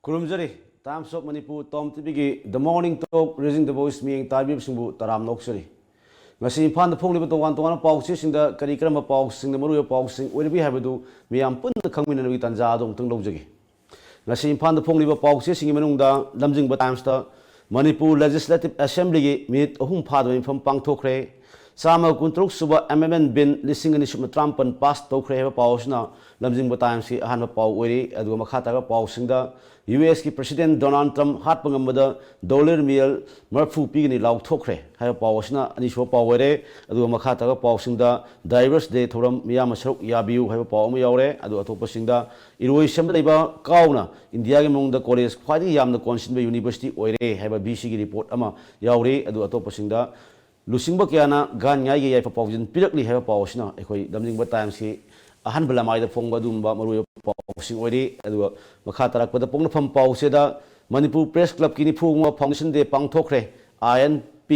Kurumjari, Times of Manipur, TOMTV, The Morning Talk, Raising the Voice, me and Tabi Simbu, Taram Noxari. Masi Pan the Poli to one pauses in the Karikama pauses in the Maruya pauses, where we have to do, me and Pun the coming with Tanzadong Tunglogi. Masi Pan the Poli pauses in Manunda, lamjingbatomtv, Manipur Legislative Assembly, meet Ohum Padwin from Pangtokre, Sama Kuntruk Suba Amendment Bin, listening in the Trump and past Tokre Pausna, lamjingbatomtv, Hana Pau Wiri, Adu Makata Pausinda. US की President Donald Trump हाथ पंगमदा $1 मिल मरफू पीगनी लाउ थोखरे है पावसना अनिशो पावरे अदु मखाता पावसिंदा diverse day theorem मिया मसरुक याबियु है पावम यावरे अदु अतोपसिंदा इरोइसम लेबा काउना India के मंगदा कॉलेज ख्वादी यामना कॉन्स्टिट्यूशन यूनिवर्सिटी ओइरे है बीसी की रिपोर्ट अमा यावरे अदु अतोपसिंदा लुसिंगबा क्याना गान न्याय के याइफा पावजिन पिरकली है पावसना एखोई lamjingbatomtv की अहन बलामाइदा फोंगबदुंबा मरुय पाउसिंग ओइरी अदुगा मखा तरकपदा पोंगनाफम पाउसेदा मणिपुर प्रेस क्लब की निफुंग फाउंडेशन डे पांगथोखरे INP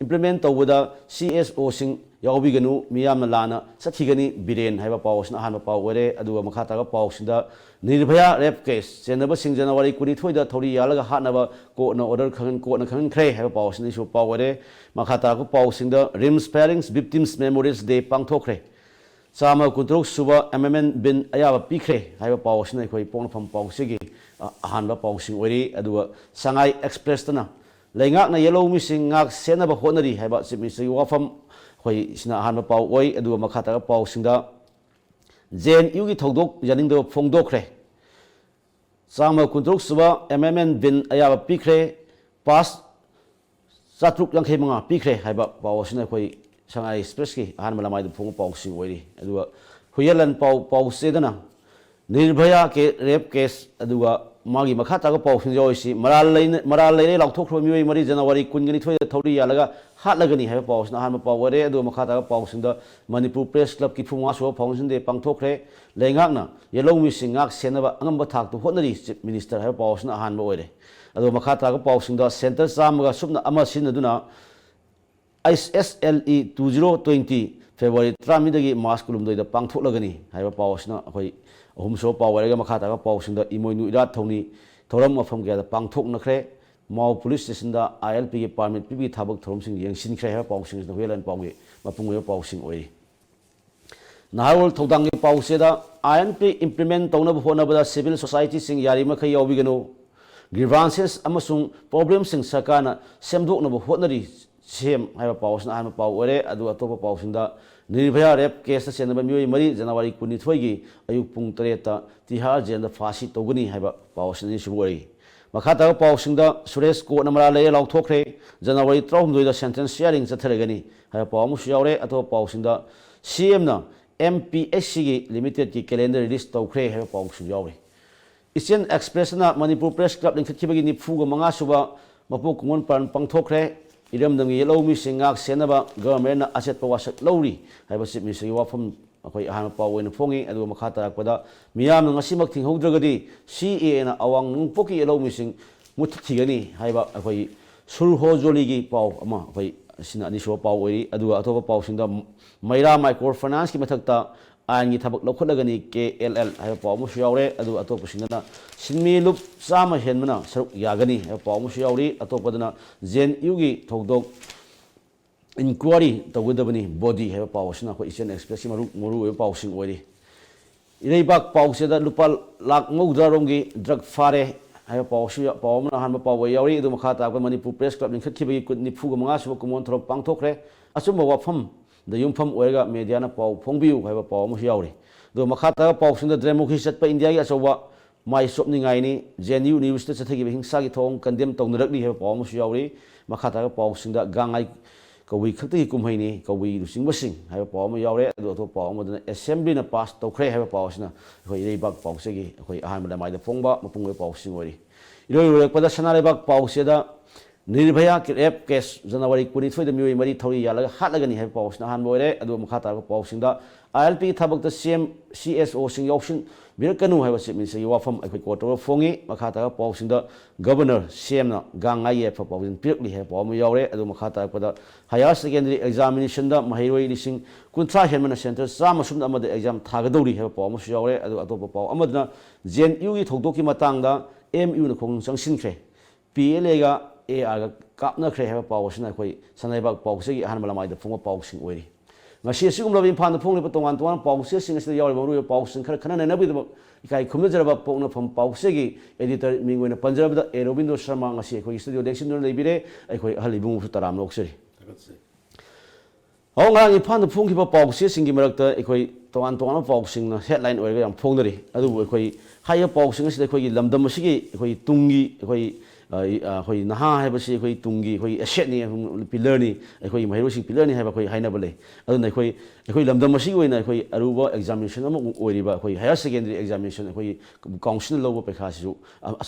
इम्प्लीमेंट तौबदा CSO सिंग याउबिगनु मियामना लाना सथिगनी बिरेन हाइबा पाउसना अहन पाउ ओइरे अदुगा मखा तरक पाउसिंदा निर्भया रेप केस जेनबा सिंग जनवरी 22 दा थोरी यालगा हानबा कोर्टना ऑर्डर खंखरे हाइबा पाउसिन इशु पाउ ओइरे मखा तरक पाउसिंदा RIMS parents victims memorials day पांगथोखरे Sama Kuntruk Suba Amendment Bin Ayaba Pikre, have a pausin, Pongnapham Pausigi, Hanba Pausing Weri, Adua, Sangai Express Tana. Laying out a yellow missing Senaba Honori, have about Mr. Wafam, Hoisna Hanba Pau Way, Adua Makata Pausinda. Zen Yugi Togdok, Janindo Fongdokre. Sama Kuntruk Suba Amendment Bin Ayaba Pikre, Pass Satruk Yankemanga Pikre, have about Pausina. Shanghai Expresski, Hanmalamai the Pong Pausing Wadi, Adua, Huyalan Pau Sedana, Nirbhaya rape case, Adua, Magi Makata Pausing Joyce, Marale Lautokro Mui Marie Janawari, Kungani Tori Yalaga, Hatlagani have paused, Nahama Power, Adu Makata Pausing the Manipur Press Club Kipumaso, Pausing de Pangtokre, Langagna, Yellow missing Ak Senava, Ambatak to Honori Minister have paused Nahan Adu Makata Pausing the Center Samaga Subna Amasinaduna. SSLE 2020 February 3 March Kulumdo the Pangtolagani, have a pausna, home show power, Makata pausing the Imoinu Tony, Torama from Gather Pangtok Nakre, Mao Police Station, the ILP Parliament, PB Tabak Tomsing, Yang Sinclair pausing the Whale and Pongi, Mapunga pausing away. Nahal Todangi Pauseda, INP implement Tonabona civil society sing Yarimaka Yobigano, grievances, Amasung, problems in Sakana, Semdok Nobo Honori. Same have a pause, I'm a power, I do a top of pausing the Nirvaya rep case, the Senaba Marie, Janawari Kunitwagi, Ayupung Treta, Tihar, and the Fasi Toguni have a pause in issue worry. Makata pausing the Suresh Court Namara Lao Tokre, Janawari Trom do the sentence sharing the Telegani, have a pause at all pausing the CMna, MPSC limited calendar list Tokre have a pause in Yori. It's an expression at Manipur Press Club in Kitibagi Fuga Mangasuba, Mapuk Pan Pangtokre. Idam the yellow missing Senaba, government asset Pawasat Lowry, I was Mr. Wafam, Hana Power in Fongi, and Makata Quada, Miam and Asimak Hodragadi, CA and Awang Poki yellow missing Mutigani, Haiba, Surho Joligi Pau, Ama, Sinanisho Power, Adu Atopa Paus in the Maira microfinance Matata. And you have a local KLL, I have almost Yaure, Adu Atopusina, Sinmi look Sama Henmana, Sir Yagani, have almost Yauri, Atopadana, Zen Yugi, Togdog inquiry, the Widabani, body have a pausina, which is an expression Muru pausing already. Irebak Pauseda, Lupal, Lak Modarongi, Drug Fare, I have Pausia, Paumana, Hama Power Yauri, the Makata, Manipur Press Club, and Katibi could Nipugamas, Montro Pangtokre, Asuma Wafam. The young from Wega Mediana Pau Pongbu have a power Yauri. The Makata Paus in the Dremoki set by India as over my sopning aini, Genu news to take him Sagitong, condemned to directly have Paul Yauri, Makata Paus in the Gangai, Kawi Kati Kumhini, Kawi Sing Washing, have a power Yauri, the Paul with an assembly in a past to cray have a pausna, where they bug Pausegi, where I am the Pongba, Mapunga Pausing Wari. You know, but the Sanaribak Pauseda. Nirbhaya rape case, Janawari Kunitwi, the Mui Marie Tori Yalaga, Hatlagani have paused, Nahan Boy, Adu Makata pausing the ILP Tabak the same CSO sing option, Vilkanu have a shipment, say you are from a quick quarter of Fongi, Makata pausing the governor, Siemna, Gangaye for pausing, Pirkly have Paul Yore, Adu Makata for the higher secondary examination, the Mahiro Lising, Kuntra Hermana Center, Samasum Amad exam Tagadori have Paul Yore, Adu Atopa Paul Amadna, Zen Yugi Todoki Matanga. MU na khong changsinkhre PLA ga AR ga kapnakhre haba pawsina akhoi sanaibak pawse gi ahan malamai da phungwa pawsing oiri ngasi asigum labi imphal da phungli tongan tongan pawse sing asida yawri maru pawsing khara khana na bi da ikai khumna jaraba poknapham pawse gi editor mingwena panjab da Robindro Sharma ngasi akhoi studio election no leibire akhoi halibung su taram lokseri ngang imphal da phungki ba pawse singi marakta akhoi tongan tongan pawsing na headline oirga yam phongnari adu akhoi haya pawsing asida akhoi lamdam asigi akhoi tungi akhoi naha haibasi akhoi tungi akhoi asset ni pillar ni akhoi mahirosing pillar ni haiba akhoi hainaba lei aduna akhoi lamdam asigi oina akhoi aruba examination ama oiriba akhoi higher secondary examination akhoi council lobo pekha sisu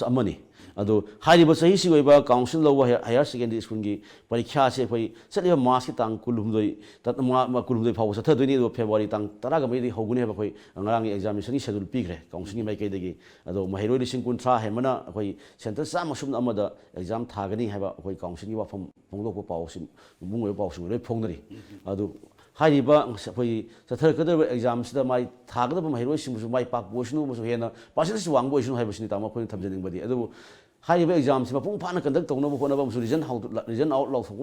amani ado haiba sahi si oiba council lobo higher secondary school gi parikha se akhoi chaliba mas ki tang kulumdoi tatma kulumdoi phaw satha doini do February tang 10 ga mai hoguni haba akhoi ngarang examination ni schedule pigre council gi mai kai degi ado mahiroi lising kun tra hemana akhoi center sa masum amada exam thagani haba akhoi council gi wafam phongdok paw sim bungoi paw sim roi phongnari adu haiba akhoi sathar kadar exam sida mai thagada mahiroi sim su mai pak boisnu musu hena percentage wang boisnu haibasini tama khoi thamjaning badi adu haiba exam sima pung phana kandak tongna bo khona ba musu region out law thok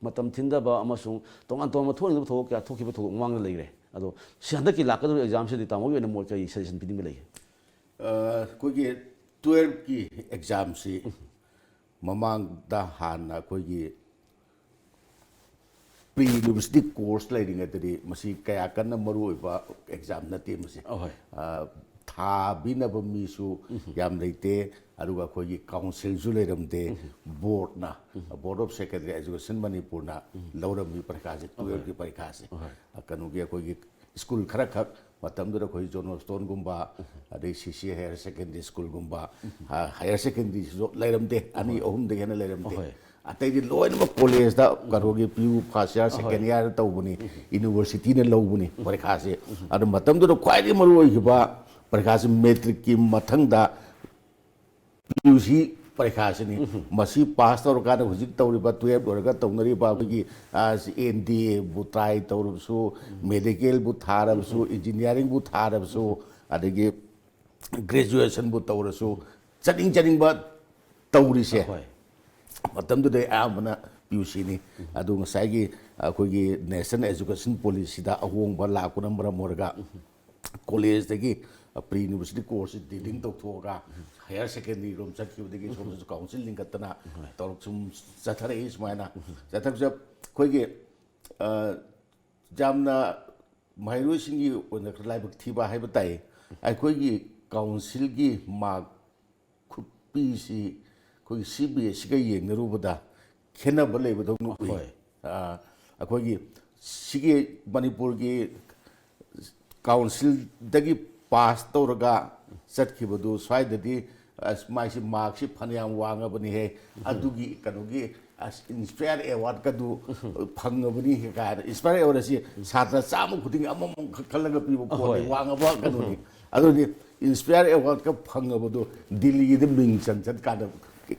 matam thinda ba amasung tongan tong ma thoning bo thok kya thokki bo thok mang leire ado sianda ki lakada exam sidi tamo gi na mo kai suggestion piding lei ko gi 12 ki exam si mamang da hana ko gi pre university course leading at the masi kaya kana maru ba exam na te masi tha bina ba mi su yam leite aruga ko gi council su leramte board na board of secondary education Manipur na lauram mi parikha se 12 ki parikha se kanu gi ko gi school khara khak matam dura ko John Stone gumba adai CC higher secondary school gumba higher secondary so leramte ani ohum de hena leramte atai di loina college da garogi PU first year second year tawbuni university na lawbuni parikha se adu matam dura khwai maru oi ba parikha se metric ki mathang da PUC parikha se ni masi pass tor ka da hujik tawri ba 12 orga tawnari ba ki NDA bu try tawru su medical bu tharab su engineering bu tharab su adagi graduation bu tawru su chaning ba tawri se matam du dai amana PUC ni adu ngasai gi akhoi national education policy da ahong ba la ku number morga college dagi pre university course dealing to thoga higher secondary room chakhi dagi som council link katna torok sum sathare is maina sathak jab khoi gi jamna mahiru singi on laibuk thiba haiba tai akhoi gi council gi mark khupi si khoi CBS ga yengnarubuda khenaba leibadong nu akhoi gi sigi Manipur gi council dagi pass tawraga chatkibadu swaidadi maisi mark si phanyam wangabani he adugi kanogi inspire award kadu phangabani he ka inspire award si satra chamu khuding amam khalaga pibo ko wangaba kanoni aduni inspire award ka phangabadu Delhi de ming chanchat ka da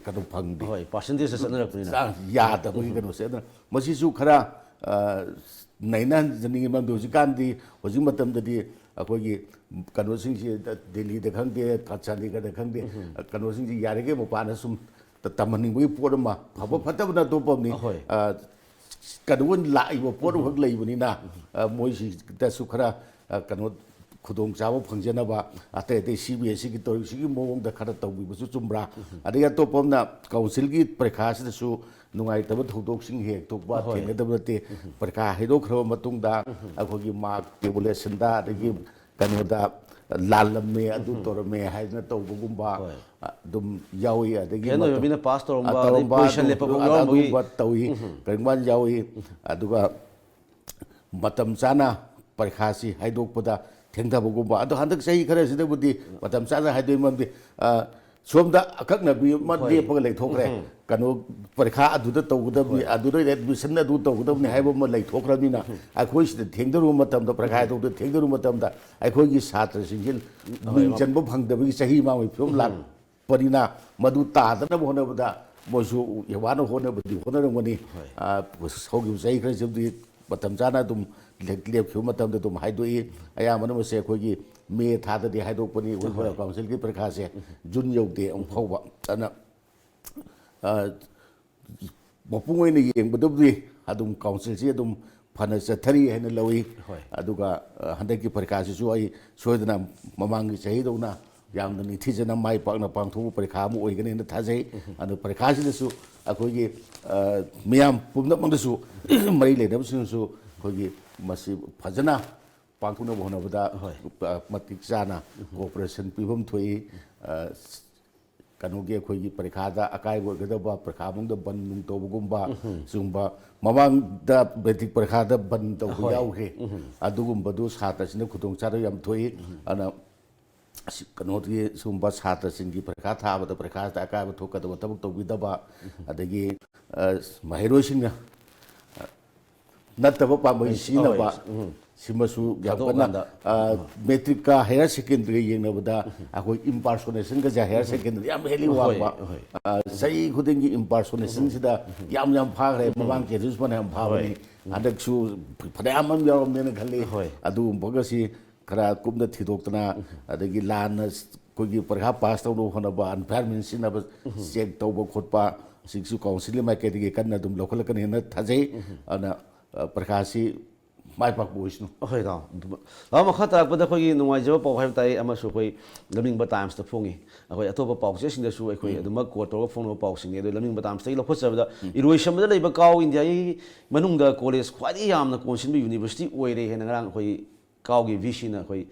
kadu phangdi hoi percentage sa sanara punina ya da ko kanu se da masi su khara nainan janingi mam doji kandi hoji matam dadi akhoi kanu sing si Delhi da khangde Kachali ga da khangde kanu sing ji yarege mopana sum tamaning bui podama phabo phatabna to pomni kadun lai bo podu hak lei buni na moi si da su khara kanu khudong chawo phangjana ba ate CBS ki tori si ki mong da khara tawbi bu su chumbra adiga to pomna council ki parikha se su nungai tab thodok sing he tok ba theng da te parikha hedo khro matung da akhogi mark tabulation da adigi kanu da lalame adu torme haina tawbugumba dum yawi adigi keno yobina pass toromba position lepa adu ba tawi kangban yawi aduga matam chana parikha si haidok pada thengdabugumba adu handak sahi khare sidabudi matam chana haidoi mamdi somda akakna bi madde paga lei thokre kanu parikha aduda tawgudabni aduda admission adu tawgudabni haiba ma lei thokrabni na akhoi sida thengdaru matam da parikha tawda thengdaru matam da akhoi gi satra singil ming chanba phangdabi sahi ma wi phom lak parina madu ta da bona bada mosu yawana hona budi hona ngoni hogi sai khare jabdi ꯃꯇꯝ ꯆꯥꯅ ꯑꯗꯨꯝ ꯂꯦꯞꯈꯤꯕ ꯃꯇꯝꯗ ꯑꯗꯨꯝ ꯍꯥꯏꯗꯣꯛꯏ ꯑꯌꯥꯝꯕꯅ ꯃꯁꯦ ꯑꯩꯈꯣꯏꯒꯤ ꯃꯦ ꯊꯥꯗꯗꯤ ꯍꯥꯏꯗꯣꯛꯄꯅꯤ ꯑꯩꯈꯣꯏ ꯀꯥꯎꯟꯁꯤꯜꯒꯤ ꯄꯔꯤꯈꯥꯁꯦ ꯖꯨꯟ ꯌꯧꯗꯦ ꯑꯃꯨꯛ ꯐꯥꯎꯕ ꯑꯗꯨꯅ ꯃꯄꯨꯡ ꯑꯣꯏꯅ ꯌꯦꯡꯕꯗꯕꯨꯗꯤ ꯑꯗꯨꯝ ꯀꯥꯎꯟꯁꯤꯜꯁꯤ ꯑꯗꯨꯝ ꯐꯅ ꯆꯠꯊꯔꯤ ꯍꯥꯏꯅ ꯂꯧꯏ ꯑꯗꯨꯒ ꯍꯟꯗꯛꯀꯤ ꯄꯔꯤꯈꯥꯁꯤꯁꯨ ꯑꯩ ꯁꯣꯏꯗꯅ ꯃꯃꯥꯡꯒꯤ ꯆꯍꯤꯗꯧꯅ ꯌꯥꯝꯅ ꯅꯤꯡꯊꯤꯖꯅ ꯃꯥꯏ ꯄꯥꯛꯅ ꯄꯥꯡꯊꯣꯛꯄ ꯄꯔꯤꯈꯥ ꯑꯃ ꯑꯣꯏꯒꯅꯤꯅ ꯊꯥꯖꯩ ꯑꯗꯨ ꯄꯔꯤꯈꯥꯁꯤꯗꯁꯨ ꯑꯩꯈꯣꯏꯒꯤ ꯃꯤꯌꯥꯝ ꯄꯨꯝꯅꯃꯛꯅꯁꯨ ꯃꯔꯤ ꯂꯩꯅꯕꯁꯤꯡꯅꯁꯨ ꯑꯩꯈꯣꯏꯒꯤ ꯃꯁꯤ ꯐꯖꯅ ꯄꯥꯡꯊꯣꯛꯅꯕ ꯍꯣꯠꯅꯕꯗ ꯃꯇꯤꯛ ꯆꯥꯅ ꯀꯣꯑꯣꯄꯔꯦꯁꯟ ꯄꯤꯐꯝ ꯊꯣꯛꯏ ꯀꯩꯅꯣꯒꯤ ꯑꯩꯈꯣꯏꯒꯤ ꯄꯔꯤꯈꯥꯗ ꯑꯀꯥꯏꯕ ꯑꯣꯏꯒꯗꯕ ꯄꯔꯤꯈꯥ ꯃꯅꯨꯡꯗ ꯕꯟ ꯅꯨꯡ ꯇꯧꯕꯒꯨꯝꯕ ꯁꯤꯒꯨꯝꯕ ꯃꯃꯥꯡꯗ ꯃꯦꯇ꯭ꯔꯤꯛ ꯄꯔꯤꯈꯥꯗ ꯕꯟ ꯇꯧꯕ ꯌꯥꯎꯈ꯭ꯔꯦ ꯑꯗꯨꯒꯨꯝꯕꯗꯨ ꯁꯥꯇ꯭ꯔꯁꯤꯡꯗ ꯈꯨꯗꯣꯡꯆꯥꯗꯕ ꯌꯥꯝ ꯊꯣꯛꯏ ꯑꯗꯨꯅ ꯀꯩꯅꯣꯒꯤ ꯁꯤꯒꯨꯝꯕ ꯁꯥꯇ꯭ꯔꯁꯤꯡꯒꯤ ꯄꯔꯤꯈꯥ ꯊꯥꯕꯗ ꯄꯔꯤꯈꯥꯁꯤꯗ ꯑꯀꯥꯏꯕ ꯊꯣꯛꯀꯗꯕ ꯊꯕꯛ ꯇꯧꯕꯤꯗꯕ ꯑꯗꯒꯤ ꯃꯍꯩꯔꯣꯏꯁꯤꯡꯅ ꯅꯠꯇꯕ ꯄꯥꯝꯕꯩ ꯁꯤꯖꯤꯟꯅꯕ ꯁꯤꯃꯁꯨ ꯌꯥꯝ ꯀꯟꯅ ꯃꯦꯇ꯭ꯔꯤꯛꯀ ꯍꯥꯌꯔ ꯁꯦꯀꯦꯟꯗꯔꯤꯒ ꯌꯦꯡꯅꯕꯗ ꯑꯩꯈꯣꯏ ꯏꯝꯄꯥꯔꯁꯣꯅꯦꯁꯟꯒꯁꯦ ꯍꯥꯌꯔ ꯁꯦꯀꯦꯟꯗꯔꯤ ꯌꯥꯝ ꯍꯦꯜꯂꯤ ꯋꯥꯡꯕ ꯆꯍꯤ ꯈꯨꯗꯤꯡꯒꯤ ꯏꯝꯄꯥꯔꯁꯣꯅꯦꯁꯟꯁꯤꯗ ꯌꯥꯝ ꯐꯥꯈ꯭ꯔꯦ ꯃꯃꯥꯡ ꯆꯍꯤꯗꯁꯨ ꯐꯅꯌꯥꯝ ꯐꯥꯕꯅꯤ ꯍꯟꯗꯛꯁꯨ ꯐꯅꯌꯥꯝ ꯑꯃ ꯌꯥꯎꯔꯝꯅꯦꯅ ꯈꯜꯂꯤ ꯑꯗꯨꯒꯨꯝꯕꯒꯁꯤ ꯈꯔ ꯀꯨꯞꯅ ꯊꯤꯗꯣꯛꯇꯅ ꯑꯗꯒꯤ ꯂꯥꯟꯅ ꯑꯩꯈꯣꯏꯒꯤ ꯄꯔꯤꯈꯥ ꯄꯥꯁ ꯇꯧꯅꯕ ꯍꯣꯠꯅꯕ ꯑꯟꯐꯤꯌꯔꯃꯦꯟ ꯁꯤꯖꯤꯟꯅꯕ ꯆꯦꯛ ꯇꯧꯕ ꯈꯣꯠꯄ ꯁꯤꯒꯤꯁꯨ ꯀꯥꯎꯟꯁꯤꯜꯒꯤ ꯃꯥꯏꯀꯩꯗꯒꯤ ꯀꯟꯅ ꯑꯗꯨꯝ ꯂꯧꯈꯠꯂꯛꯀꯅꯤꯅ ꯊꯥꯖꯩ ꯑꯗꯨꯅ ꯄꯔꯤꯈꯥꯁꯤ ꯃꯥꯏ ꯄꯥꯛꯄ ꯑꯣꯏꯁꯅꯨ ꯑꯍꯣꯏ ꯇꯥꯎ ꯃꯈꯥ ꯇꯥꯔꯛꯄꯗ ꯑꯩꯈꯣꯏꯒꯤ ꯅꯨꯡꯉꯥꯏꯖꯕ ꯄꯥꯎ ꯍꯥꯏꯕ ꯇꯥꯏ ꯑꯃꯁꯨ ꯑꯩꯈꯣꯏ ꯂꯝꯅꯤꯡꯕ ꯇꯥꯏꯝꯁꯇ ꯐꯣꯡꯉꯤ ꯑꯩꯈꯣꯏ ꯑꯇꯣꯞꯄ ꯄꯥꯎꯆꯦꯁꯤꯡꯗꯁꯨ ꯑꯩꯈꯣꯏ ꯑꯗꯨꯃꯛ ꯀꯣꯠ ꯇꯧꯔꯒ ꯐꯣꯡꯅꯕ ꯄꯥꯎꯁꯤꯡꯅꯤ ꯑꯗꯣ ꯂꯝꯅꯤꯡꯕ ꯇꯥꯏꯝꯁꯇꯒꯤ ꯂꯧꯈꯠꯆꯕꯗ ꯏꯔꯣꯏꯁꯦꯝꯕꯗ ꯂꯩꯕ ꯀꯥꯎ ꯏꯟꯗꯤꯌꯥꯒꯤ ꯃꯅꯨꯡꯗ ꯀꯣꯂꯦꯖ ꯈ꯭ꯋꯥꯏꯗꯒꯤ ꯌꯥꯝꯅ ꯀꯣꯟꯁꯤꯟꯕ ꯌꯨꯅꯤꯚꯔꯁꯤꯇꯤ ꯑꯣꯏꯔꯦ ꯍꯥꯏꯅ ꯉꯔꯥꯡ ꯑꯩꯈꯣꯏ ꯀꯥꯎꯒꯤ ꯚꯤꯁꯤꯅ ꯑꯩꯈꯣꯏ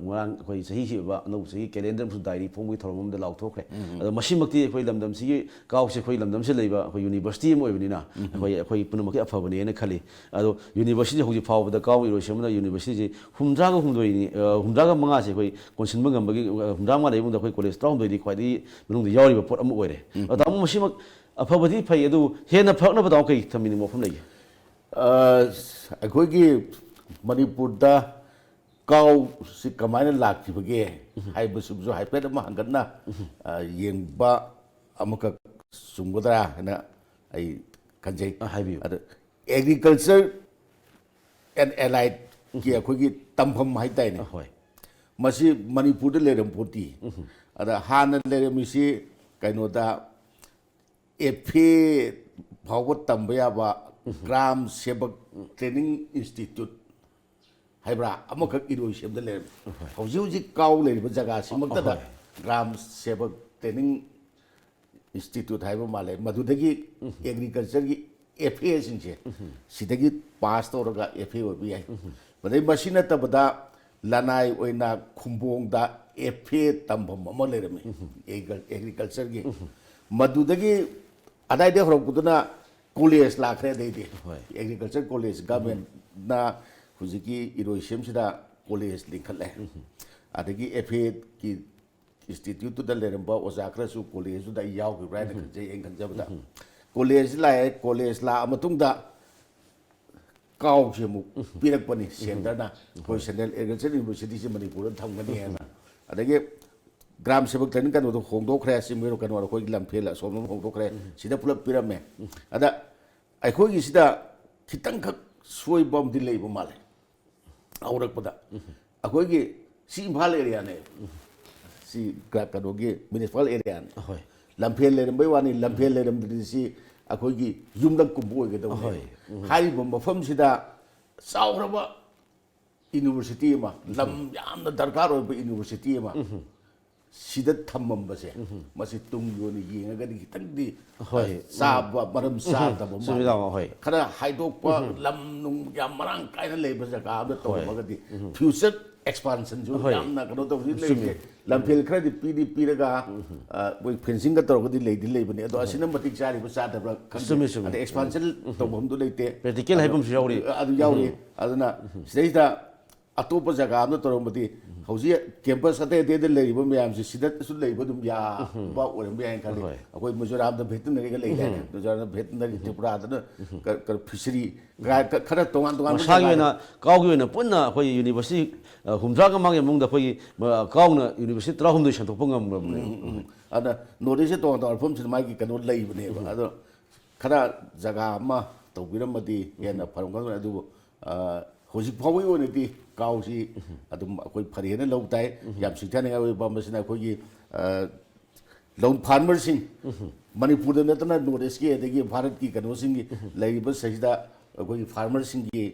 ꯉꯔꯥꯡ ꯑꯩꯈꯣꯏ ꯆꯍꯤꯒꯤ ꯑꯣꯏꯕ ꯑꯅꯧꯕ ꯆꯍꯤ ꯀꯦꯂꯦꯟꯗꯔ ꯑꯃꯁꯨ ꯗꯥꯏꯔꯤ ꯐꯣꯡꯕꯒꯤ ꯊꯧꯔꯝ ꯑꯃꯗ ꯂꯥꯎꯊꯣꯛꯈ꯭ꯔꯦ ꯑꯗꯣ ꯃꯁꯤꯃꯛꯇꯤ ꯑꯩꯈꯣꯏ ꯂꯝꯗꯝꯁꯤꯒꯤ ꯀꯥꯎꯁꯦ ꯑꯩꯈꯣꯏ ꯂꯝꯗꯝꯁꯤꯗ ꯂꯩꯕ ꯑꯩꯈꯣꯏ ꯌꯨꯅꯤꯚꯔꯁꯤꯇꯤ ꯑꯃ ꯑꯣꯏꯕꯅꯤꯅ ꯑꯩꯈꯣꯏ ꯄꯨꯝꯅꯃꯛꯀꯤ ꯑꯐꯕꯅꯦꯅ ꯈꯜꯂꯤ ꯑꯗꯣ ꯌꯨꯅꯤꯚꯔꯁꯤꯇꯤ ꯍꯧꯖꯤꯛ ꯐꯥꯎꯕꯗ ꯀꯥꯎ ꯏꯔꯣꯏꯁꯦꯝꯕꯗ ꯌꯨꯅꯤꯚꯔꯁꯤꯇꯤꯁꯤ 65 ꯑꯩꯈꯣꯏ ꯀꯣꯟꯁꯤꯟꯕ ꯉꯝꯕꯒꯤ 65 ꯂꯩꯕꯗ ꯑꯩꯈꯣꯏ ꯀꯣꯂꯦꯖ 13ꯗꯤ ꯈ꯭ꯋꯥꯏꯗꯒꯤ ꯃꯅꯨꯡꯗ ꯌꯥꯎꯔꯤꯕ ꯄꯣꯠ ꯑꯃ ꯑꯣꯏꯔꯦ ꯇꯥꯃꯣ ꯃꯁꯤꯃꯛ ꯑꯐꯕꯗꯤ ꯐꯩ ꯑꯗꯨ ꯍꯦꯟꯅ ꯐꯔꯛꯅꯕ ꯇꯥꯃꯣ ꯀꯩ ꯊꯝꯕꯤꯅꯤꯡꯕ ꯋꯥꯐꯝ ꯂꯩꯒꯦ ꯑꯩꯈꯣꯏꯒꯤ ꯃꯅꯤꯄꯨꯔꯗ ꯀꯥꯎꯁꯤ ꯀꯃꯥꯏꯅ ꯂꯥꯛꯈꯤꯕꯒꯦ ꯍꯥꯏꯕꯁꯤꯁꯨ ꯍꯥꯏꯐꯦꯠ ꯑꯃ ꯍꯪꯒꯠꯅ ꯌꯦꯡꯕ ꯑꯃꯈꯛ ꯆꯨꯝꯒꯗ꯭ꯔꯥ ꯍꯥꯏꯅ ꯑꯩ ꯈꯟꯖꯩ ꯍꯥꯏꯕꯤꯌꯨ ꯑꯗ ꯑꯦꯒ꯭ꯔꯤꯀꯜꯆꯔ ꯑꯦꯟ ꯑꯦꯂꯥꯏꯠꯀꯤ ꯑꯩꯈꯣꯏꯒꯤ ꯇꯝꯐꯝ ꯍꯥꯏꯇꯥꯔꯦꯅꯦ ꯃꯁꯤ ꯃꯅꯤꯄꯨꯔꯗ ꯂꯩꯔꯝꯄꯣꯠꯇꯤ ꯑꯗ ꯍꯥꯟꯅ ꯂꯩꯔꯝꯃꯤꯁꯤ ꯀꯩꯅꯣꯗ FA ꯐꯥꯎꯕ ꯇꯝꯕ ꯌꯥꯕ ꯒ꯭ꯔꯥꯝ ꯁꯦꯕꯛ ꯇ꯭ꯔꯦꯅꯤꯡ ꯏꯟꯁꯇꯤꯇ꯭ꯌꯨꯠ ꯍꯥꯏꯕ꯭ꯔꯥ ꯑꯃꯈꯛ ꯏꯔꯣꯏꯁꯦꯝꯗ ꯂꯩꯔꯝꯃꯤ ꯍꯧꯖꯤꯛ ꯀꯥꯎ ꯂꯩꯔꯤꯕ ꯖꯒꯥꯁꯤꯃꯛꯇꯗ ꯒ꯭ꯔꯥꯝ ꯁꯦꯕꯛ ꯇ꯭ꯔꯦꯅꯤꯡ ꯏꯟꯁꯇꯤꯇ꯭ꯌꯨꯠ ꯍꯥꯏꯕ ꯃꯥꯜꯂꯦ ꯃꯗꯨꯗꯒꯤ ꯑꯦꯒ꯭ꯔꯤꯀꯜꯆꯔꯒꯤ FA ꯁꯤꯡꯁꯦ ꯁꯤꯗꯒꯤ ꯄꯥꯁ ꯇꯧꯔꯒ FA ꯑꯣꯏꯕ ꯌꯥꯏ ꯃꯗꯩ ꯃꯁꯤ ꯅꯠꯇꯕꯗ ꯂꯅꯥꯏ ꯑꯣꯏꯅ ꯈꯨꯝꯕꯣꯡꯗ FA ꯇꯝꯐꯝ ꯑꯃ ꯂꯩꯔꯝꯃꯤ ꯑꯦꯒ꯭ꯔꯤꯀꯜꯆꯔꯒꯤ ꯃꯗꯨꯗꯒꯤ ꯑꯗꯥꯏꯗ ꯍꯧꯔꯛꯄꯗꯨꯅ ꯀꯣꯂꯦꯖ ꯂꯥꯛꯈ꯭ꯔꯦ ꯑꯗꯩꯗꯤ ꯑꯦꯒ꯭ꯔꯤꯀꯜꯆꯔ ꯀꯣꯂꯦꯖ ꯒꯚꯔꯟꯃꯦꯟꯠꯅ ꯍꯧꯖꯤꯛꯀꯤ ꯏꯔꯣꯏꯁꯦꯝꯁꯤꯗ ꯀꯣꯂꯦꯖ ꯂꯤꯡꯈꯠꯂꯦ ꯑꯗꯒꯤ FAꯒꯤ ꯏꯟꯁꯇꯤꯇ꯭ꯌꯨꯠꯇꯨꯗ ꯂꯩꯔꯝꯕ ꯑꯣꯖꯥ ꯈꯔꯁꯨ ꯀꯣꯂꯦꯖꯇꯨꯗ ꯑꯩ ꯌꯥꯎꯈꯤꯕ꯭ꯔꯥ ꯍꯥꯏꯅ ꯈꯟꯖꯩ ꯑꯩꯅ ꯈꯟꯖꯕꯗ ꯀꯣꯂꯦꯖ ꯂꯥꯛꯑꯦ ꯀꯣꯂꯦꯖ ꯂꯥꯛꯑ ꯃꯇꯨꯡꯗ ꯀꯥꯎꯁꯦ ꯑꯃꯨꯛ ꯄꯤꯔꯛꯄꯅꯤ ꯁꯦꯟꯇꯔꯅ ꯑꯩꯈꯣꯏ ꯁꯦꯟꯇ꯭ꯔꯦꯜ ꯑꯦꯒ꯭ꯔꯤꯀꯜꯆꯔ ꯌꯨꯅꯤꯚꯔꯁꯤꯇꯤꯁꯤ ꯃꯅꯤꯄꯨꯔꯗ ꯊꯝꯒꯅꯤ ꯍꯥꯏꯅ ꯑꯗꯒꯤ ꯒ꯭ꯔꯥꯝ ꯁꯦꯕꯛ ꯇ꯭ꯔꯦꯅꯤꯡ ꯀꯩꯅꯣꯗꯣ ꯍꯣꯡꯗꯣꯛꯈ꯭ꯔꯦ ꯆꯤꯡꯃꯩꯔꯣꯡ ꯀꯩꯅꯣ ꯑꯩꯈꯣꯏꯒꯤ ꯂꯝꯐꯦꯜ ꯑꯁꯣꯝꯗ ꯍꯣꯡꯗꯣꯛꯈ꯭ꯔꯦ ꯁꯤꯗ ꯄꯨꯂꯞ ꯄꯤꯔꯝꯃꯦ ꯑꯗ ꯑꯩꯈꯣꯏꯒꯤꯁꯤꯗ ꯈꯤꯇꯪꯈꯛ ꯁꯣꯏꯕ ꯑꯃꯗꯤ ꯂꯩꯕ ꯃꯥꯜꯂꯦ ꯍꯧꯔꯛꯄꯗ ꯑꯩꯈꯣꯏꯒꯤ ꯁꯤ ꯏꯝꯐꯥꯜ ꯑꯦꯔꯤꯌꯥꯅꯦ ꯁꯤ ꯀꯩꯅꯣꯒꯤ ꯃ꯭ꯌꯨꯅꯤꯁꯤꯄꯥꯜ ꯑꯦꯔꯤꯌꯥꯅꯤ ꯂꯝꯐꯦꯜ ꯂꯩꯔꯝꯕꯩ ꯋꯥꯅꯤ ꯂꯝꯐꯦꯜ ꯂꯩꯔꯝꯕꯗꯤ ꯁꯤ ꯑꯩꯈꯣꯏꯒꯤ ꯌꯨꯝꯂꯛꯀꯨꯝꯕ ꯑꯣꯏꯒꯗꯧꯅꯦ ꯍꯥꯏꯔꯤꯕ ꯃꯐꯝꯁꯤꯗ ꯆꯥꯎꯔꯕ ꯌꯨꯅꯤꯚꯔꯁꯤꯇꯤ ꯑꯃ ꯂꯝ ꯌꯥꯝꯅ ꯗꯔꯀꯥꯔ ꯑꯣꯏꯕ ꯌꯨꯅꯤꯚꯔꯁꯤꯇꯤ ꯑꯃ ꯁꯤꯗ ꯊꯝꯃꯝꯕꯁꯦ ꯃꯁꯤ ꯇꯨꯡꯒꯤ ꯑꯣꯏꯅ ꯌꯦꯡꯉꯒꯗꯤ ꯈꯤꯇꯪꯗꯤ ꯆꯥꯕ ꯃꯔꯝ ꯆꯥꯗꯕ ꯃꯥꯜꯂꯦ ꯈꯔ ꯍꯥꯏꯗꯣꯛꯄ ꯂꯝ ꯅꯨꯡ ꯌꯥꯝ ꯃꯔꯥꯡ ꯀꯥꯏꯅ ꯂꯩꯕ ꯖꯒꯥ ꯑꯃꯗ ꯇꯧꯔꯝꯃꯒꯗꯤ ꯐ꯭ꯌꯨꯆꯔ ꯑꯦꯛꯁꯄꯥꯟꯁꯟꯁꯨ ꯌꯥꯝꯅ ꯀꯩꯅꯣ ꯇꯧꯕꯗꯤ ꯂꯩꯇꯦ ꯂꯝꯐꯦꯜꯈꯔꯗꯤ ꯄꯤꯔꯒ ꯃꯣꯏ ꯐꯦꯟꯁꯤꯡꯒ ꯇꯧꯔꯒꯗꯤ ꯂꯩꯕꯅꯤ ꯑꯗꯣ ꯑꯁꯤꯅ ꯃꯇꯤꯛ ꯆꯥꯔꯤꯕ ꯆꯥꯗꯕ꯭ꯔꯥ ꯈꯪꯗꯦ ꯑꯗ ꯑꯦꯛꯁꯄꯥꯟꯁꯟ ꯇꯧꯐꯝꯗꯨ ꯂꯩꯇꯦ ꯄ꯭ꯔꯦꯛꯇꯤꯀꯦꯜ ꯍꯥꯏꯐꯝꯁꯨ ꯌꯥꯎꯔꯤ ꯑꯗꯨ ꯌꯥꯎꯔꯤ ꯑꯗꯨꯅ ꯁꯤꯗꯩꯁꯤꯗ ꯑꯇꯣꯞꯄ ꯖꯒꯥ ꯑꯃꯗ ꯇꯧꯔꯝꯕꯗꯤ ꯍꯧꯖꯤꯛ ꯀꯦꯝꯄꯁ ꯑꯇꯩ ꯑꯇꯩꯗ ꯂꯩꯔꯤꯕ ꯃꯌꯥꯝꯁꯤ ꯁꯤꯗꯁꯨ ꯂꯩꯕ ꯑꯗꯨꯝ ꯌꯥꯕ ꯑꯣꯏꯔꯝꯕ ꯌꯥꯏꯅ ꯈꯜꯂꯤ ꯑꯩꯈꯣꯏ ꯃꯤꯖꯣꯔꯥꯝꯗ ꯚꯦꯇꯤꯅꯔꯤꯒ ꯂꯩ ꯍꯥꯏꯅ ꯃꯤꯖꯣꯔꯥꯝꯗ ꯚꯦꯇꯤꯅꯔꯤ ꯇ꯭ꯔꯤꯄꯨꯔꯥꯗꯅ ꯐꯤꯁꯔꯤ ꯈꯔ ꯇꯣꯉꯥꯟ ꯇꯣꯉꯥꯟꯕ ꯃꯁꯥꯒꯤ ꯑꯣꯏꯅ ꯀꯥꯎꯒꯤ ꯑꯣꯏꯅ ꯄꯨꯟꯅ ꯑꯩꯈꯣꯏ ꯌꯨꯅꯤꯚꯔꯁꯤꯇꯤ 65 ꯃꯅꯨꯡꯗ ꯑꯩꯈꯣꯏꯒꯤ ꯀꯥꯎꯅ ꯌꯨꯅꯤꯚꯔꯁꯤꯇꯤ 13 ꯁꯟꯗꯣꯛꯄ ꯉꯝꯈ꯭ꯔꯕꯅꯦ ꯑꯗꯨꯅ ꯅꯣꯔꯠ ꯏꯁꯠ ꯇꯣꯉꯥꯟ ꯇꯣꯉꯥꯟꯕ ꯃꯐꯝꯁꯤꯗ ꯃꯥꯒꯤ ꯀꯩꯅꯣ ꯂꯩꯕꯅꯦꯕ ꯑꯗꯣ ꯈꯔ ꯖꯒꯥ ꯑꯃ ꯇꯧꯕꯤꯔꯝꯃꯗꯤ ꯍꯦꯟꯅ ꯐꯔꯝꯒꯗꯕꯅꯤ ꯑꯗꯨꯕꯨ ꯍꯧꯖꯤꯛ ꯐꯥꯎꯕꯒꯤ ꯑꯣꯏꯅꯗꯤ ꯀꯥꯎꯁꯤ ꯑꯗꯨꯝ ꯑꯩꯈꯣꯏ ꯐꯔꯦꯅ ꯂꯧ ꯇꯥꯏ ꯌꯥꯝ ꯁꯤꯡꯊꯥꯅꯤꯡꯉꯥꯏ ꯑꯣꯏꯕ ꯃꯁꯤꯅ ꯑꯩꯈꯣꯏꯒꯤ ꯂꯧ ꯐꯥꯔꯃꯔꯁꯤꯡ ꯃꯅꯤꯄꯨꯔꯗ ꯅꯠꯇꯅ ꯅꯣꯔꯠ ꯏꯁꯀꯤ ꯑꯗꯒꯤ ꯚꯥꯔꯠꯀꯤ ꯀꯩꯅꯣꯁꯤꯡꯒꯤ ꯂꯩꯔꯤꯕ ꯁꯤꯗ ꯑꯩꯈꯣꯏꯒꯤ ꯐꯥꯔꯃꯔꯁꯤꯡꯒꯤ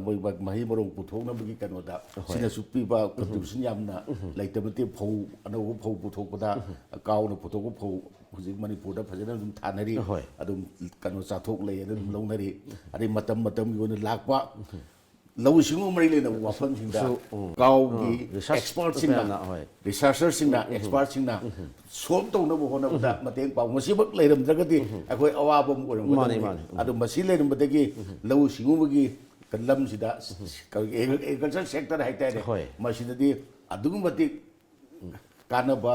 ꯃꯣꯏ ꯃꯍꯩ ꯃꯔꯣꯡ ꯄꯨꯊꯣꯛꯅꯕꯒꯤ ꯀꯩꯅꯣꯗ ꯁꯤꯅꯁꯨ ꯄꯤꯕ ꯀꯟꯇ꯭ꯔꯤꯕ꯭ꯌꯨꯁꯟ ꯌꯥꯝꯅ ꯂꯩꯇꯕ ꯅꯠꯇꯦ ꯐꯧ ꯑꯅꯧꯕ ꯐꯧ ꯄꯨꯊꯣꯛꯄꯗ ꯀꯥꯎꯅ ꯄꯨꯊꯣꯛꯄ ꯐꯧ ꯍꯧꯖꯤꯛ ꯃꯅꯤꯄꯨꯔꯗ ꯐꯖꯅ ꯑꯗꯨꯝ ꯊꯥꯅꯔꯤ ꯑꯗꯨꯝ ꯀꯩꯅꯣ ꯆꯥꯊꯣꯛ ꯂꯩꯌꯦꯅ ꯑꯗꯨꯝ ꯂꯧꯅꯔꯤ ꯑꯗꯩ ꯃꯇꯝꯒꯤ ꯑꯣꯏꯅ ꯂꯥꯛꯄ ꯂꯧꯎ ꯁꯤꯡꯎ ꯃꯔꯤ ꯂꯩꯅꯕ ꯋꯥꯐꯝꯁꯤꯡꯗ ꯀꯥꯎꯒꯤ ꯑꯦꯛꯁꯄꯔꯠꯁꯤꯡꯅ ꯔꯤꯁꯥꯔꯆꯔꯁꯤꯡꯅ ꯑꯦꯛꯁꯄꯔꯠꯁꯤꯡꯅ ꯁꯣꯜꯕ ꯇꯧꯅꯕ ꯍꯣꯠꯅꯕꯗ ꯃꯇꯦꯡ ꯄꯥꯡ ꯃꯁꯤꯃꯛ ꯂꯩꯔꯝꯗ꯭ꯔꯒꯗꯤ ꯑꯩꯈꯣꯏ ꯑꯋꯥꯕ ꯑꯃ ꯑꯣꯏꯔꯝꯒꯗꯕꯅꯤ ꯑꯗꯨ ꯃꯁꯤ ꯂꯩꯔꯝꯕꯗꯒꯤ ꯂꯧꯎ ꯁꯤꯡꯎꯕꯒꯤ ꯂꯝꯁꯤꯗ ꯑꯦꯒ꯭ꯔꯤꯀꯜꯆꯔ ꯁꯦꯛꯇꯔ ꯍꯥꯏꯇꯥꯔꯦ ꯃꯁꯤꯗꯗꯤ ꯑꯗꯨꯛꯀꯤ ꯃꯇꯤꯛ ꯀꯥꯟꯅꯕ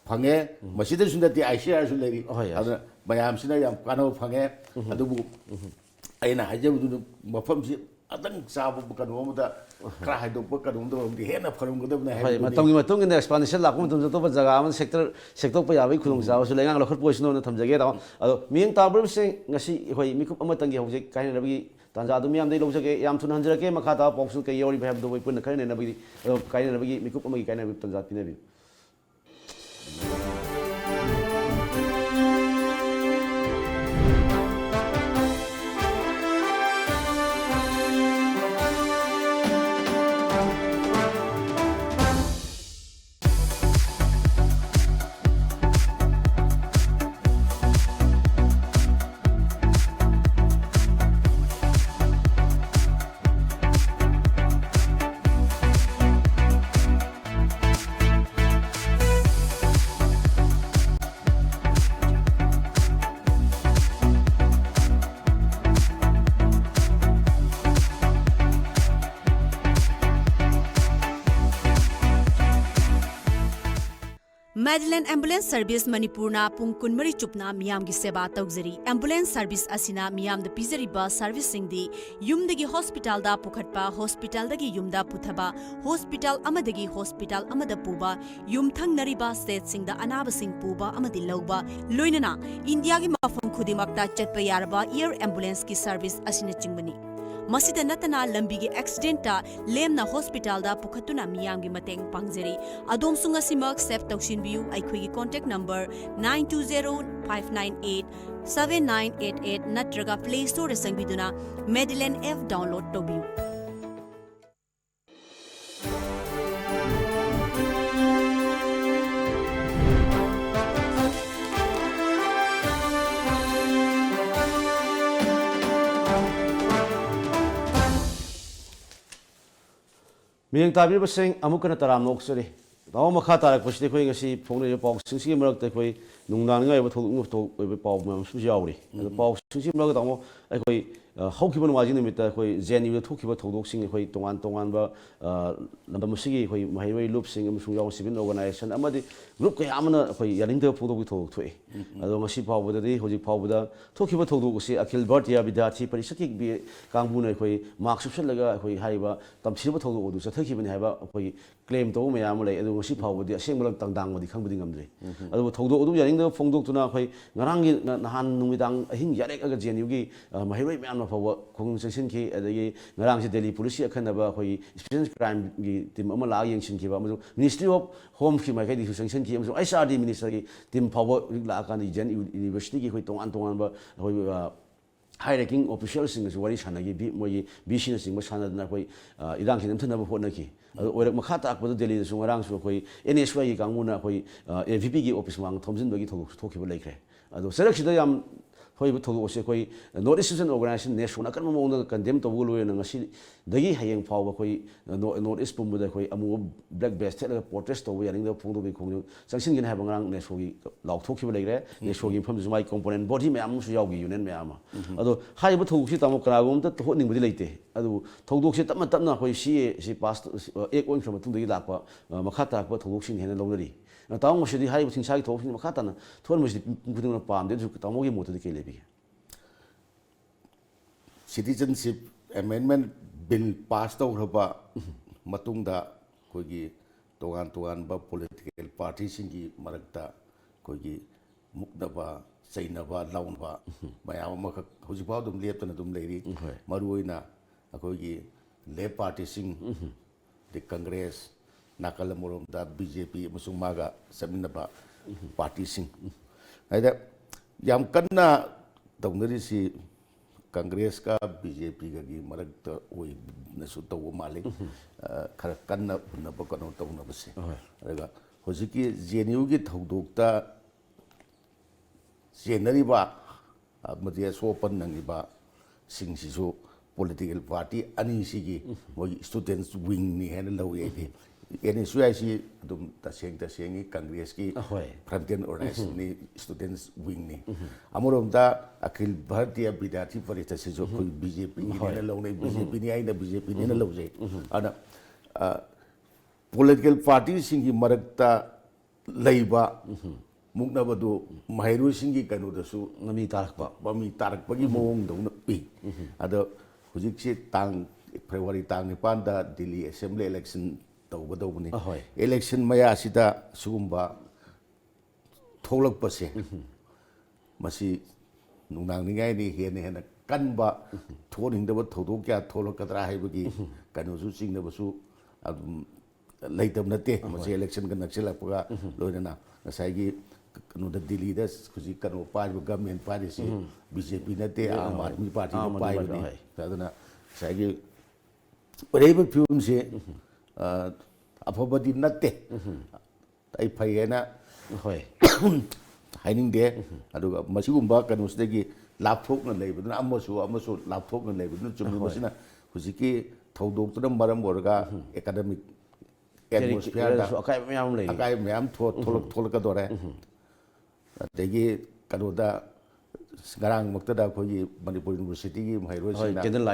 ꯐꯪꯉꯦ ꯃꯁꯤꯗꯁꯨ ꯅꯠꯇꯦ ICARꯁꯨ ꯂꯩꯔꯤ ꯑꯗꯨꯅ ꯃꯌꯥꯝꯁꯤꯅ ꯌꯥꯝ ꯀꯥꯟꯅꯕ ꯐꯪꯉꯦ ꯑꯗꯨꯕꯨ ꯑꯩꯅ ꯍꯥꯏꯖꯕꯗꯨꯅ ꯃꯐꯝꯁꯤ ꯑꯗꯪ ꯆꯥꯕ ꯀꯩꯅꯣ ꯑꯃꯗ ꯈꯔ ꯍꯥꯏꯗꯣꯛꯄ ꯀꯩꯅꯣꯝꯗ ꯍꯦꯟꯅ ꯐꯔꯝꯒꯗꯕꯅꯤ ꯍꯥꯏꯕꯗꯨꯅꯤ ꯃꯇꯝꯒꯤ ꯃꯇꯨꯡ ꯏꯟꯅ ꯑꯦꯛꯁꯄꯥꯟꯗꯦꯁꯟ ꯂꯥꯛꯄ ꯃꯇꯝꯗ ꯑꯇꯣꯞꯄ ꯖꯒꯥ ꯑꯃꯗ ꯁꯦꯛꯇꯣꯛꯄ ꯌꯥꯕꯒꯤ ꯈꯨꯗꯣꯡꯆꯥꯕꯁꯨ ꯂꯩꯉꯥꯛ ꯂꯧꯈꯠꯄ ꯑꯣꯏꯁꯅꯨꯅ ꯊꯝꯖꯒꯦ ꯇꯥꯃꯣ ꯑꯗꯣ ꯃꯤꯠꯌꯦꯡ ꯇꯥꯕꯤꯔꯤꯕꯁꯤꯡ ꯉꯁꯤ ꯑꯩꯈꯣꯏ ꯃꯤꯀꯨꯞ ꯑꯃꯇꯪꯒꯤ ꯍꯧꯖꯤꯛ ꯀꯥꯏꯅꯅꯕꯒꯤ ꯇꯥꯟꯖꯥꯗꯨ ꯃꯤꯌꯥꯝꯗꯒꯤ ꯂꯧꯖꯒꯦ ꯌꯥꯝ ꯊꯨꯅ ꯍꯟꯖꯔꯛꯀꯦ ꯃꯈꯥ ꯇꯥꯕ ꯄꯥꯎꯁꯨ ꯀꯩ ꯌꯥꯎꯔꯤꯕ ꯍꯥꯏꯕꯗꯨ ꯑꯩꯈꯣꯏ ꯄꯨꯟꯅ ꯈꯔ ꯅꯩꯅꯕꯒꯤ ꯀꯥꯏꯅꯅꯕꯒꯤ ꯃꯤꯀꯨꯞ ꯑꯃꯒꯤ ꯀꯥꯏꯅꯕꯒꯤ ꯇꯥꯟꯖꯥ ꯄꯤꯅꯕꯤꯌꯨ Madeline Ambulance Service Manipurna pung kunmari chupna miyam gi seba tawjari ambulance service asina miyam da pizariba service singdi yumdagi hospital da pukhatpa hospital dagi yumda puthaba hospital amadagi hospital amada puba yumthang nariba state singda anaba sing puba amadi lawba loinana India gi mafam khudimakta chatpa yaraba air ambulance ki service asina chingbani Masida natana lambigi accident ta lemna hospital da pukhatuna miyam gi mateng pangjari adom sunga simak save tawshin biu aikhoi gi contact number 9205987988 natraga play store sangbiduna Madeline F download tobiu ꯃꯤꯠꯌꯦꯡ ꯇꯥꯕꯤꯔꯤꯕꯁꯤꯡ ꯑꯃꯨꯛꯀꯅ ꯇꯔꯥꯝꯅ ꯑꯣꯛꯆꯔꯤ ꯇꯥꯃꯣ ꯃꯈꯥ ꯇꯥꯔꯛꯄꯁꯤꯗ ꯑꯩꯈꯣꯏ ꯉꯁꯤ ꯐꯣꯡꯂꯤꯕ ꯄꯥꯎꯁꯤꯡꯁꯤꯒꯤ ꯃꯔꯛꯇ ꯑꯩꯈꯣꯏ ꯅꯨꯡꯅꯥꯡꯅꯤꯡꯉꯥꯏ ꯑꯣꯏꯕ ꯊꯧꯗꯣꯛ ꯑꯣꯏꯕ ꯄꯥꯎ ꯃꯌꯥꯝꯁꯨ ꯌꯥꯎꯔꯤ ꯑꯗꯣ ꯄꯥꯎꯁꯤꯡꯁꯤꯒꯤ ꯃꯔꯛꯇ ꯇꯥꯃꯣ ꯑꯩꯈꯣꯏ ꯍꯧꯈꯤꯕ ꯅꯣꯡꯃꯥꯏꯖꯤꯡ ꯅꯨꯃꯤꯠꯇ ꯑꯩꯈꯣꯏ JNUꯗ ꯊꯣꯛꯈꯤꯕ ꯊꯧꯗꯣꯛꯁꯤꯡ ꯑꯩꯈꯣꯏ ꯇꯣꯉꯥꯟ ꯇꯣꯉꯥꯟꯕ ꯂꯝꯗꯝ ꯑꯁꯤꯒꯤ ꯑꯩꯈꯣꯏ ꯃꯍꯩꯔꯣꯏ ꯂꯨꯞꯁꯤꯡ ꯑꯃꯁꯨꯡ ꯌꯥꯎꯅ ꯁꯤꯚꯤꯜ ꯑꯣꯔꯒꯅꯥꯏꯖꯦꯁꯟ ꯑꯃꯗꯤ ꯒ꯭ꯔꯨꯞ ꯀꯌꯥ ꯑꯃꯅ ꯑꯩꯈꯣꯏ ꯌꯥꯅꯤꯡꯗꯕ ꯐꯣꯡꯗꯣꯛꯄꯒꯤ ꯊꯧꯗꯣꯛ ꯊꯣꯛꯏ ꯑꯗꯣ ꯉꯁꯤ ꯐꯥꯎꯕꯗꯗꯤ ꯍꯧꯖꯤꯛ ꯐꯥꯎꯕꯗ ꯊꯣꯛꯈꯤꯕ ꯊꯧꯗꯣꯛ ꯑꯁꯤ ꯑꯈꯤꯜ ꯚꯥꯔꯇꯤꯌꯥ ꯕꯤꯗ꯭ꯌꯥꯔꯊꯤ ꯄꯔꯤꯁꯠꯀꯤ ꯀꯥꯡꯕꯨꯅ ꯑꯩꯈꯣꯏ ꯃꯥꯛ ꯆꯨꯞꯁꯜꯂꯒ ꯑꯩꯈꯣꯏ ꯍꯥꯏꯔꯤꯕ ꯇꯝꯊꯤꯔꯕ ꯊꯧꯗꯣꯛ ꯑꯗꯨ ꯆꯠꯊꯈꯤꯕꯅꯤ ꯍꯥꯏꯕ ꯑꯩꯈꯣꯏ ꯀ꯭ꯂꯦꯝ ꯇꯧꯕ ꯃꯌꯥꯝ ꯑꯃ ꯂꯩ ꯑꯗꯨ ꯉꯁꯤ ꯐꯥꯎꯕꯗꯤ ꯑꯁꯦꯡꯕ ꯇꯪꯗꯥꯡꯕꯗꯤ ꯈꯪꯕꯗꯤ ꯉꯝꯗ꯭ꯔꯤ ꯑꯗꯨꯕꯨ ꯊꯧꯗꯣꯛ ꯑꯗꯨ ꯌꯥꯅꯤꯡꯗꯕ ꯐꯣꯡꯗꯣꯛꯇꯨꯅ ꯑꯩꯈꯣꯏ ꯉꯔꯥꯡꯒꯤ ꯅꯍꯥꯟ ꯅꯨꯃꯤꯗꯥꯡ ꯑꯍꯤꯡ ꯌꯥꯔꯦꯛꯑꯒ JNUꯒꯤ ꯃꯍꯩꯔꯣꯏ ꯃꯌꯥꯝꯅ ꯐꯥꯎꯕ ꯈꯣꯡꯖꯪ ꯆꯪꯁꯤꯟꯈꯤ ꯑꯗꯒꯤ ꯉꯔꯥꯡꯁꯤ ꯗꯦꯜꯂꯤ ꯄꯨꯂꯤꯁꯀꯤ ꯑꯈꯟꯅꯕ ꯑꯩꯈꯣꯏꯒꯤ ꯁ꯭ꯄꯦꯁꯦꯜ ꯀ꯭ꯔꯥꯏꯝꯒꯤ ꯇꯤꯝ ꯑꯃ ꯂꯥꯛꯑꯒ ꯌꯦꯡꯁꯤꯟꯈꯤꯕ ꯑꯃꯁꯨꯡ ꯃꯤꯅꯤꯁꯇ꯭ꯔꯤ ꯑꯣꯐ ꯍꯣꯝꯒꯤ ꯃꯥꯏꯀꯩꯗꯒꯤꯁꯨ ꯆꯪꯁꯤꯟꯈꯤ ꯑꯃꯁꯨꯡ HRD ꯃꯤꯅꯤꯁꯇꯔꯒꯤ ꯇꯤꯝ ꯐꯥꯎꯕ ꯍꯧꯖꯤꯛ ꯂꯥꯛꯑꯀꯥꯟꯗ ꯌꯨꯅꯤꯚꯔꯁꯤꯇꯤꯒꯤ ꯑꯩꯈꯣꯏ ꯇꯣꯉꯥꯟ ꯇꯣꯉꯥꯟꯕ ꯑꯩꯈꯣꯏ ꯍꯥꯏ ꯔꯦꯡꯀꯤꯡ ꯑꯣꯐꯤꯁꯤꯌꯦꯜꯁꯤꯡꯒꯁꯨ ꯋꯥꯔꯤ ꯁꯥꯟꯅꯈꯤ ꯃꯣꯏꯒꯤ BCꯅꯆꯤꯡꯕ ꯁꯥꯟꯅꯗꯅ ꯑꯩꯈꯣꯏ ꯏꯔꯥꯡꯁꯤ ꯅꯝꯊꯅꯕ ꯍꯣꯠꯅꯈꯤ ꯑꯗꯣ ꯑꯣꯏꯔꯛ ꯃꯈꯥ ꯇꯥꯛꯄꯗ ꯗꯦꯜꯂꯤꯗꯁꯨ ꯉꯔꯥꯡꯁꯨ ꯑꯩꯈꯣꯏ NSYꯒꯤ ꯀꯥꯡꯕꯨꯅ ꯑꯩꯈꯣꯏ AVPꯒꯤ ꯑꯣꯐꯤꯁ ꯃꯃꯥꯡꯗ ꯊꯣꯝꯖꯤꯟꯕꯒꯤ ꯊꯧꯗꯣꯛꯁꯨ ꯊꯣꯛꯈꯤꯕ ꯂꯩꯈ꯭ꯔꯦ ꯑꯗꯣ ꯆꯩꯔꯛꯁꯤꯗ ꯌꯥꯝ ꯊꯣꯛꯏꯕ ꯊꯧꯗꯣꯛ ꯑꯁꯤ ꯑꯩꯈꯣꯏ ꯅꯣꯔꯠ ꯏꯁ ꯁꯤꯇꯤꯖꯟ ꯑꯣꯔꯒꯅꯥꯏꯖꯦꯁꯟ NESOꯅ ꯑꯀꯟꯕ ꯃꯑꯣꯡꯗ ꯀꯟꯗꯦꯝ ꯇꯧꯕꯒ ꯂꯣꯏꯅꯅ ꯉꯁꯤꯗꯒꯤ ꯍꯌꯦꯡ ꯐꯥꯎꯕ ꯑꯩꯈꯣꯏ ꯅꯣꯔꯠ ꯏꯁ ꯄꯨꯝꯕꯗ ꯑꯩꯈꯣꯏ ꯑꯃꯨꯕ ꯕ꯭ꯂꯦꯛ ꯕꯦꯁ ꯊꯦꯠꯂꯒ ꯄ꯭ꯔꯣꯇꯦꯁ ꯇꯧꯕ ꯌꯥꯅꯤꯡꯗꯕ ꯐꯣꯡꯗꯣꯛꯄꯒꯤ ꯈꯣꯡꯖꯪ ꯆꯪꯁꯤꯟꯒꯅꯤ ꯍꯥꯏꯕ ꯉꯔꯥꯡ NESOꯒꯤ ꯂꯥꯎꯊꯣꯛꯈꯤꯕ ꯂꯩꯈ꯭ꯔꯦ NESOꯒꯤ ꯃꯐꯝꯗꯁꯨ ꯃꯥꯒꯤ ꯀꯣꯝꯄꯣꯅꯦꯟ ꯕꯣꯗꯤ ꯃꯌꯥꯝ ꯑꯃꯁꯨ ꯌꯥꯎꯈꯤ ꯌꯨꯅꯤꯌꯟ ꯃꯌꯥꯝ ꯑꯃ ꯑꯗꯣ ꯍꯥꯏꯔꯤꯕ ꯊꯧꯗꯣꯛꯁꯤ ꯇꯥꯃꯣ ꯀꯅꯥꯒꯨꯝꯕ ꯑꯃꯇ ꯍꯣꯠꯅꯤꯡꯕꯗꯤ ꯂꯩꯇꯦ ꯑꯗꯨꯕꯨ ꯊꯧꯗꯣꯛꯁꯤ ꯇꯞꯅ ꯇꯞꯅ ꯑꯩꯈꯣꯏ CAꯁꯤ ꯄꯥꯁ ꯑꯦꯛ ꯑꯣꯟꯈ꯭ꯔ ꯃꯇꯨꯡꯗꯒꯤ ꯂꯥꯛꯄ ꯃꯈꯥ ꯇꯥꯔꯛꯄ ꯊꯧꯗꯣꯛꯁꯤꯡ ꯍꯦꯟꯅ ꯂꯧꯅꯔꯤ ꯇꯥꯃꯣ ꯃꯁꯤꯗꯤ ꯍꯥꯏꯔꯤꯕ ꯍꯤꯡꯁꯥꯒꯤ ꯊꯧꯗꯣꯛꯁꯤꯡ ꯃꯈꯥ ꯇꯥꯅ ꯊꯣꯛꯍꯟꯕꯁꯤꯗꯤ ꯃꯤꯄꯨꯝ ꯈꯨꯗꯤꯡꯃꯛꯅ ꯄꯥꯝꯗꯦ ꯑꯗꯨꯁꯨ ꯇꯥꯃꯣꯒꯤ ꯃꯣꯠꯇꯗꯤ ꯀꯩ ꯂꯩꯕꯤꯒꯦ Citizenship Amendment Bill pass tꯧꯈ꯭ꯔꯕ ꯃꯇꯨꯡꯗ ꯑꯩꯈꯣꯏꯒꯤ ꯇꯣꯉꯥꯟ ꯇꯣꯉꯥꯟꯕ ꯄꯣꯂꯤꯇꯤꯀꯦꯜ ꯄꯥꯔꯇꯤꯁꯤꯡꯒꯤ ꯃꯔꯛꯇ ꯑꯩꯈꯣꯏꯒꯤ ꯃꯨꯛꯅꯕ ꯆꯩꯅꯕ ꯂꯥꯎꯅꯕ ꯃꯌꯥꯝ ꯑꯃꯈꯛ ꯍꯧꯖꯤꯛꯐꯥꯎ ꯑꯗꯨꯝ ꯂꯦꯞꯇꯅ ꯑꯗꯨꯝ ꯂꯩꯔꯤ ꯃꯔꯨꯑꯣꯏꯅ ꯑꯩꯈꯣꯏꯒꯤ ꯂꯦꯞ ꯄꯥꯔꯇꯤꯁꯤꯡ ꯀꯪꯒ꯭ꯔꯦꯁ ꯅꯥꯀꯜ ꯑꯃꯔꯣꯝꯗ BJP ꯑꯃꯁꯨꯡ ꯃꯥꯒ ꯆꯠꯃꯤꯟꯅꯕ ꯄꯥꯔꯇꯤꯁꯤꯡ ꯍꯥꯏꯗꯤ ꯌꯥꯝ ꯀꯟꯅ ꯇꯧꯅꯔꯤꯁꯤ ꯀꯪꯒ꯭ꯔꯦꯁꯀ BJPꯒꯒꯤ ꯃꯔꯛꯇ ꯑꯣꯏꯅꯁꯨ ꯇꯧꯕ ꯃꯥꯜꯂꯤ ꯈꯔ ꯀꯟꯅ ꯎꯟꯅꯕ ꯀꯩꯅꯣ ꯇꯧꯅꯕꯁꯦ ꯑꯗꯨꯒ ꯍꯧꯖꯤꯛꯀꯤ JNUꯒꯤ ꯊꯧꯗꯣꯛꯇ ꯆꯦꯟꯅꯔꯤꯕ ꯑꯃꯗꯤ ꯑꯁꯣꯛ ꯑꯄꯟ ꯅꯪꯉꯤꯕ ꯁꯤꯡꯁꯤꯁꯨ ꯄꯣꯂꯤꯇꯤꯀꯦꯜ ꯄꯥꯔꯇꯤ ꯑꯅꯤꯁꯤꯒꯤ ꯃꯣꯏꯒꯤ ꯁ꯭ꯇꯨꯗꯦꯟꯁ ꯋꯤꯡꯅꯤ ꯍꯥꯏꯅ ꯂꯧꯏ ꯑꯩꯗꯤ NSUIꯁꯤ ꯑꯗꯨꯝ ꯇꯁꯦꯡꯒꯤ ꯀꯪꯒ꯭ꯔꯦꯁꯀꯤ ꯐ꯭ꯔꯟꯇꯦꯟ ꯑꯣꯔꯒꯅꯥꯏꯖꯦꯁꯟꯅꯤ ꯁ꯭ꯇꯨꯗꯦꯟꯁ ꯋꯤꯡꯅꯤ ꯑꯃꯔꯣꯝꯗ ꯑꯈꯤꯜ ꯚꯥꯔꯇꯤꯌꯥ ꯕꯤꯗ꯭ꯌꯥꯔꯊꯤ ꯄꯔꯤꯁꯠꯁꯤꯁꯨ ꯑꯩꯈꯣꯏ BJPꯒꯤꯅꯦꯅ ꯂꯧꯅꯩ BJPꯅꯤ ꯑꯩꯅ BJPꯅꯦꯅ ꯂꯧꯖꯩ ꯑꯗꯨꯅ ꯄꯣꯂꯤꯇꯤꯀꯦल ꯄꯥꯔꯇꯤꯁꯤꯡꯒꯤ ꯃꯔꯛꯇ ꯂꯩꯕ ꯃꯨꯛꯅꯕꯗꯨ ꯃꯍꯩꯔꯣꯏꯁꯤꯡꯒꯤ ꯀꯩꯅꯣꯗꯁꯨ ꯃꯃꯤ ꯇꯥꯔꯛꯄꯒꯤ ꯃꯑꯣꯡꯗꯧꯅ ꯎꯏ ꯑꯗꯣ ꯍꯧꯖꯤꯛꯁꯤ ꯐꯦꯕ꯭ꯔꯨꯋꯥꯔꯤ ꯇꯥꯡ 9ꯗ ꯗꯤꯜꯂꯤ ꯑꯦꯁꯦꯝꯕ꯭ꯂꯤ ꯏꯂꯦꯛꯁꯟ ꯇꯧꯒꯗꯧꯕꯅꯤ ꯏꯂꯦꯛꯁꯟ ꯃꯌꯥꯁꯤꯗ ꯁꯤꯒꯨꯝꯕ ꯊꯣꯛꯂꯛꯄꯁꯦ ꯃꯁꯤ ꯅꯨꯡꯅꯥꯡꯅꯤꯡꯉꯥꯏꯅꯤ ꯍꯦꯟꯅ ꯀꯟꯕ ꯊꯣꯛꯍꯟꯅꯤꯡꯗꯕ ꯊꯧꯗꯣꯛ ꯀꯌꯥ ꯊꯣꯛꯂꯛꯀꯗ꯭ꯔꯥ ꯍꯥꯏꯕꯒꯤ ꯀꯩꯅꯣꯁꯨ ꯆꯤꯡꯅꯕꯁꯨ ꯑꯗꯨꯝ ꯂꯩꯇꯕ ꯅꯠꯇꯦ ꯃꯁꯤ ꯏꯂꯦꯛꯁꯟꯒ ꯅꯛꯁꯤꯜꯂꯛꯄꯒ ꯂꯣꯏꯅꯅ ꯉꯁꯥꯏꯒꯤ ꯀꯩꯅꯣꯗ ꯗꯤꯜꯂꯤꯗ ꯍꯧꯖꯤꯛ ꯀꯩꯅꯣ ꯄꯥꯏꯔꯤꯕ ꯒꯃꯦꯟ ꯄꯥꯏꯔꯤꯁꯤ BJP ꯅꯠꯇꯦ ꯑꯥꯝ ꯑꯥꯗꯃꯤ ꯄꯥꯔꯇꯤꯅ ꯄꯥꯏꯕꯅꯤ ꯑꯗꯨꯅ ꯉꯁꯥꯏꯒꯤ ꯑꯔꯩꯕ ꯐꯤꯕꯝꯁꯤ ꯑꯐꯕꯗꯤ ꯅꯠꯇꯦ ꯑꯩ ꯐꯩ ꯍꯥꯏꯅ ꯍꯥꯏꯅꯤꯡꯗꯦ ꯑꯗꯨꯒ ꯃꯁꯤꯒꯨꯝꯕ ꯀꯩꯅꯣꯁꯤꯗꯒꯤ ꯂꯥꯞꯊꯣꯛꯅ ꯂꯩꯕꯗꯨꯅ ꯑꯃꯁꯨ ꯂꯥꯞꯊꯣꯛꯅ ꯂꯩꯕꯗꯨꯅ ꯆꯨꯝꯃꯤ ꯃꯁꯤꯅ ꯍꯧꯖꯤꯛꯀꯤ ꯊꯧꯗꯣꯛꯇꯨꯅ ꯃꯔꯝ ꯑꯣꯏꯔꯒ ꯑꯦꯀꯥꯗꯦꯃꯤꯛ ꯑꯦꯠꯃꯣꯁꯐꯤꯌꯔꯗ ꯑꯀꯥꯏꯕ ꯃꯌꯥꯝ ꯊꯣꯛꯂꯛꯀꯗꯣꯔꯦ ꯑꯗꯒꯤ ꯀꯩꯅꯣꯗ ꯉꯔꯥꯡꯃꯛꯇꯗ ꯑꯩꯈꯣꯏꯒꯤ ꯃꯅꯤꯄꯨꯔ ꯌꯨꯅꯤꯚꯔꯁꯤꯇꯤꯒꯤ ꯃꯍꯩꯔꯣꯏꯁꯤꯡꯅ ꯀꯦꯟꯗꯜ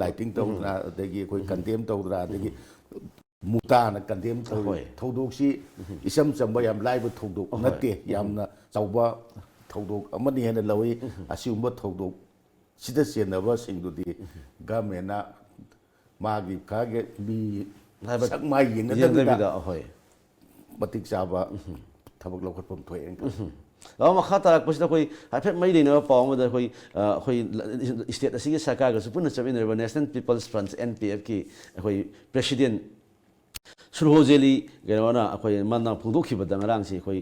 ꯂꯥꯏꯇꯤꯡ ꯇꯧꯗꯅ ꯑꯗꯒꯤ ꯑꯩꯈꯣꯏ ꯀꯟꯗꯦꯝ ꯇꯧꯗꯅ ꯑꯗꯒꯤ ꯃꯨꯇꯥꯅ ꯀꯟꯗꯦꯝ ꯇꯧꯏ ꯊꯧꯗꯣꯛꯁꯤ ꯏꯆꯝ ꯆꯝꯕ ꯌꯥꯝ ꯂꯥꯏꯕ ꯊꯧꯗꯣꯛ ꯅꯠꯇꯦ ꯌꯥꯝꯅ ꯆꯥꯎꯕ ꯊꯧꯗꯣꯛ ꯑꯃꯅꯤ ꯍꯥꯏꯅ ꯂꯧꯏ ꯑꯁꯤꯒꯨꯝꯕ ꯊꯧꯗꯣꯛ ꯁꯤꯗ ꯆꯦꯟꯅꯕꯁꯤꯡꯗꯨꯗꯤ ꯒꯃꯦꯟꯅ ꯃꯥꯒꯤ ꯈꯔꯒꯤ ꯃꯤ ꯁꯛ ꯃꯥꯏ ꯌꯦꯡꯅꯗꯕꯤꯗ ꯃꯇꯤꯛ ꯆꯥꯕ ꯊꯕꯛ ꯂꯧꯈꯠꯐꯝ ꯊꯣꯛꯑꯦꯅ ꯈꯜꯂꯤ ꯃꯈꯥ ꯇꯥꯔꯛꯄꯁꯤꯗ ꯑꯩꯈꯣꯏ ꯍꯥꯏꯐꯦꯠ ꯃꯔꯤ ꯂꯩꯅꯕ ꯄꯥꯎ ꯑꯃꯗ ꯑꯩꯈꯣꯏ ꯁ꯭ꯇꯦꯠ ꯑꯁꯤꯒꯤ ꯁꯔꯀꯥꯔꯒꯁꯨ ꯄꯨꯟꯅ ꯆꯠꯃꯤꯟꯅꯔꯤꯕ ꯅꯦꯁꯅꯦꯜ ꯄꯤꯄꯜꯁ ꯐ꯭ꯔꯟꯠ NPFꯀꯤ ꯑꯩꯈꯣꯏ ꯄ꯭ꯔꯦꯁꯤꯗꯦꯟ ꯁꯨꯔꯍꯣꯖꯦꯂꯤ ꯀꯩꯅꯣꯅ ꯑꯩꯈꯣꯏ ꯃꯥꯅ ꯐꯣꯡꯗꯣꯛꯈꯤꯕꯗ ꯉꯔꯥꯡꯁꯤ ꯑꯩꯈꯣꯏ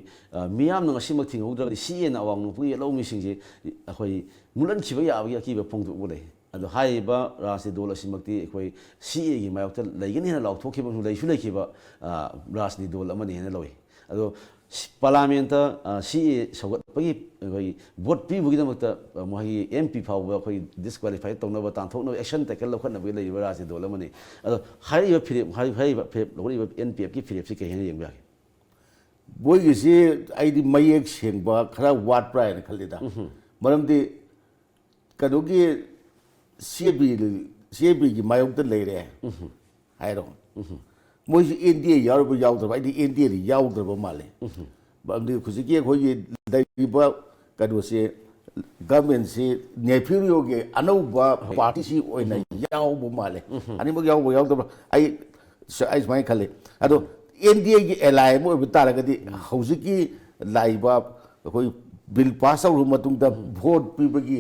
ꯃꯤꯌꯥꯝꯅ ꯉꯁꯤꯃꯛ ꯊꯤꯡꯍꯧꯗ꯭ꯔꯒꯗꯤ CAꯅ ꯑꯋꯥꯡ ꯅꯣꯡꯄꯣꯛꯒꯤ ꯂꯧꯃꯤꯁꯤꯡꯁꯤ ꯑꯩꯈꯣꯏ ꯃꯨꯠꯍꯟꯈꯤꯕ ꯌꯥꯕꯒꯤ ꯑꯀꯤꯕ ꯐꯣꯡꯗꯣꯛꯄ ꯂꯩ ꯑꯗꯣ ꯍꯥꯏꯔꯤꯕ ꯔꯥꯖꯅꯤꯇꯤ ꯗꯣꯜ ꯑꯁꯤꯃꯛꯇꯤ ꯑꯩꯈꯣꯏ CAꯒꯤ ꯃꯥꯌꯣꯛꯇ ꯂꯩꯒꯅꯤ ꯍꯥꯏꯅ ꯂꯥꯎꯊꯣꯛꯈꯤꯕ ꯂꯩꯁꯨ ꯂꯩꯈꯤꯕ ꯔꯥꯖꯅꯤꯇꯤ ꯗꯣꯜ ꯑꯃꯅꯤ ꯍꯥꯏꯅ ꯂꯧꯏ ꯑꯗꯣ ꯄꯥꯔꯂꯤꯌꯥꯃꯦꯟꯇ CA ꯁꯧꯒꯠꯄꯒꯤ ꯑꯩꯈꯣꯏ ꯚꯣꯠ ꯄꯤꯕꯒꯤꯗꯃꯛꯇ ꯃꯈꯣꯏꯒꯤ MP ꯐꯥꯎꯕ ꯑꯩꯈꯣꯏ ꯗꯤꯁꯀ꯭ꯋꯥꯂꯤꯐꯥꯏ ꯇꯧꯅꯕ ꯇꯥꯟꯊꯣꯛꯅꯕ ꯑꯦꯛꯁꯟ ꯇꯦꯀꯜ ꯂꯧꯈꯠꯅꯕꯒꯤ ꯂꯩꯔꯤꯕ ꯔꯥꯖꯅꯤꯇꯤ ꯗꯣꯜ ꯑꯃꯅꯤ ꯑꯗꯣ ꯍꯥꯏꯔꯤꯕ ꯐꯤꯔꯦꯞ ꯂꯧꯔꯤꯕ NPFꯀꯤ ꯐꯤꯔꯦꯞꯁꯤ ꯀꯩ ꯍꯥꯏꯅ ꯌꯦꯡꯕ ꯌꯥꯒꯦ ꯃꯣꯏꯒꯤꯁꯤ ꯑꯩꯗꯤ ꯃꯌꯦꯛ ꯁꯦꯡꯕ ꯈꯔ ꯋꯥꯠꯄ꯭ꯔꯥ ꯍꯥꯏꯅ ꯈꯜꯂꯤꯗ ꯃꯔꯝꯗꯤ ꯀꯩꯅꯣꯒꯤ CABꯒꯤ ꯃꯥꯌꯣꯛꯇ ꯂꯩꯔꯦ ꯍꯥꯏꯔꯣ ꯃꯣꯏꯁꯤ NDA ꯌꯥꯎꯔꯤꯕ ꯌꯥꯎꯗ꯭ꯔꯕ ꯑꯩꯗꯤ NDAꯗ ꯌꯥꯎꯗ꯭ꯔꯕ ꯃꯥꯜꯂꯦ ꯃꯔꯝꯗꯤ ꯍꯧꯖꯤꯛꯀꯤ ꯑꯩꯈꯣꯏꯒꯤ ꯂꯩꯔꯤꯕ ꯀꯩꯅꯣꯁꯤ ꯒꯃꯦꯟꯁꯤ ꯅꯦꯐ꯭ꯌꯨꯔꯤꯌꯣꯒꯤ ꯑꯅꯧꯕ ꯄꯥꯔꯇꯤꯁꯤ ꯑꯣꯏꯅ ꯌꯥꯎꯕ ꯃꯥꯜꯂꯦ ꯑꯅꯤꯃꯛ ꯌꯥꯎꯕ ꯌꯥꯎꯗꯕ ꯑꯩ ꯁꯨꯃꯥꯏꯅ ꯈꯜꯂꯤ ꯑꯗꯣ NDAꯒꯤ ꯑꯦꯂꯥꯏ ꯑꯃ ꯑꯣꯏꯕ ꯇꯥꯔꯒꯗꯤ ꯍꯧꯖꯤꯛꯀꯤ ꯂꯥꯛꯏꯕ ꯑꯩꯈꯣꯏ ꯕꯤꯜ ꯄꯥꯁ ꯇꯧꯔꯕ ꯃꯇꯨꯡꯗ ꯚꯣꯠ ꯄꯤꯕꯒꯤ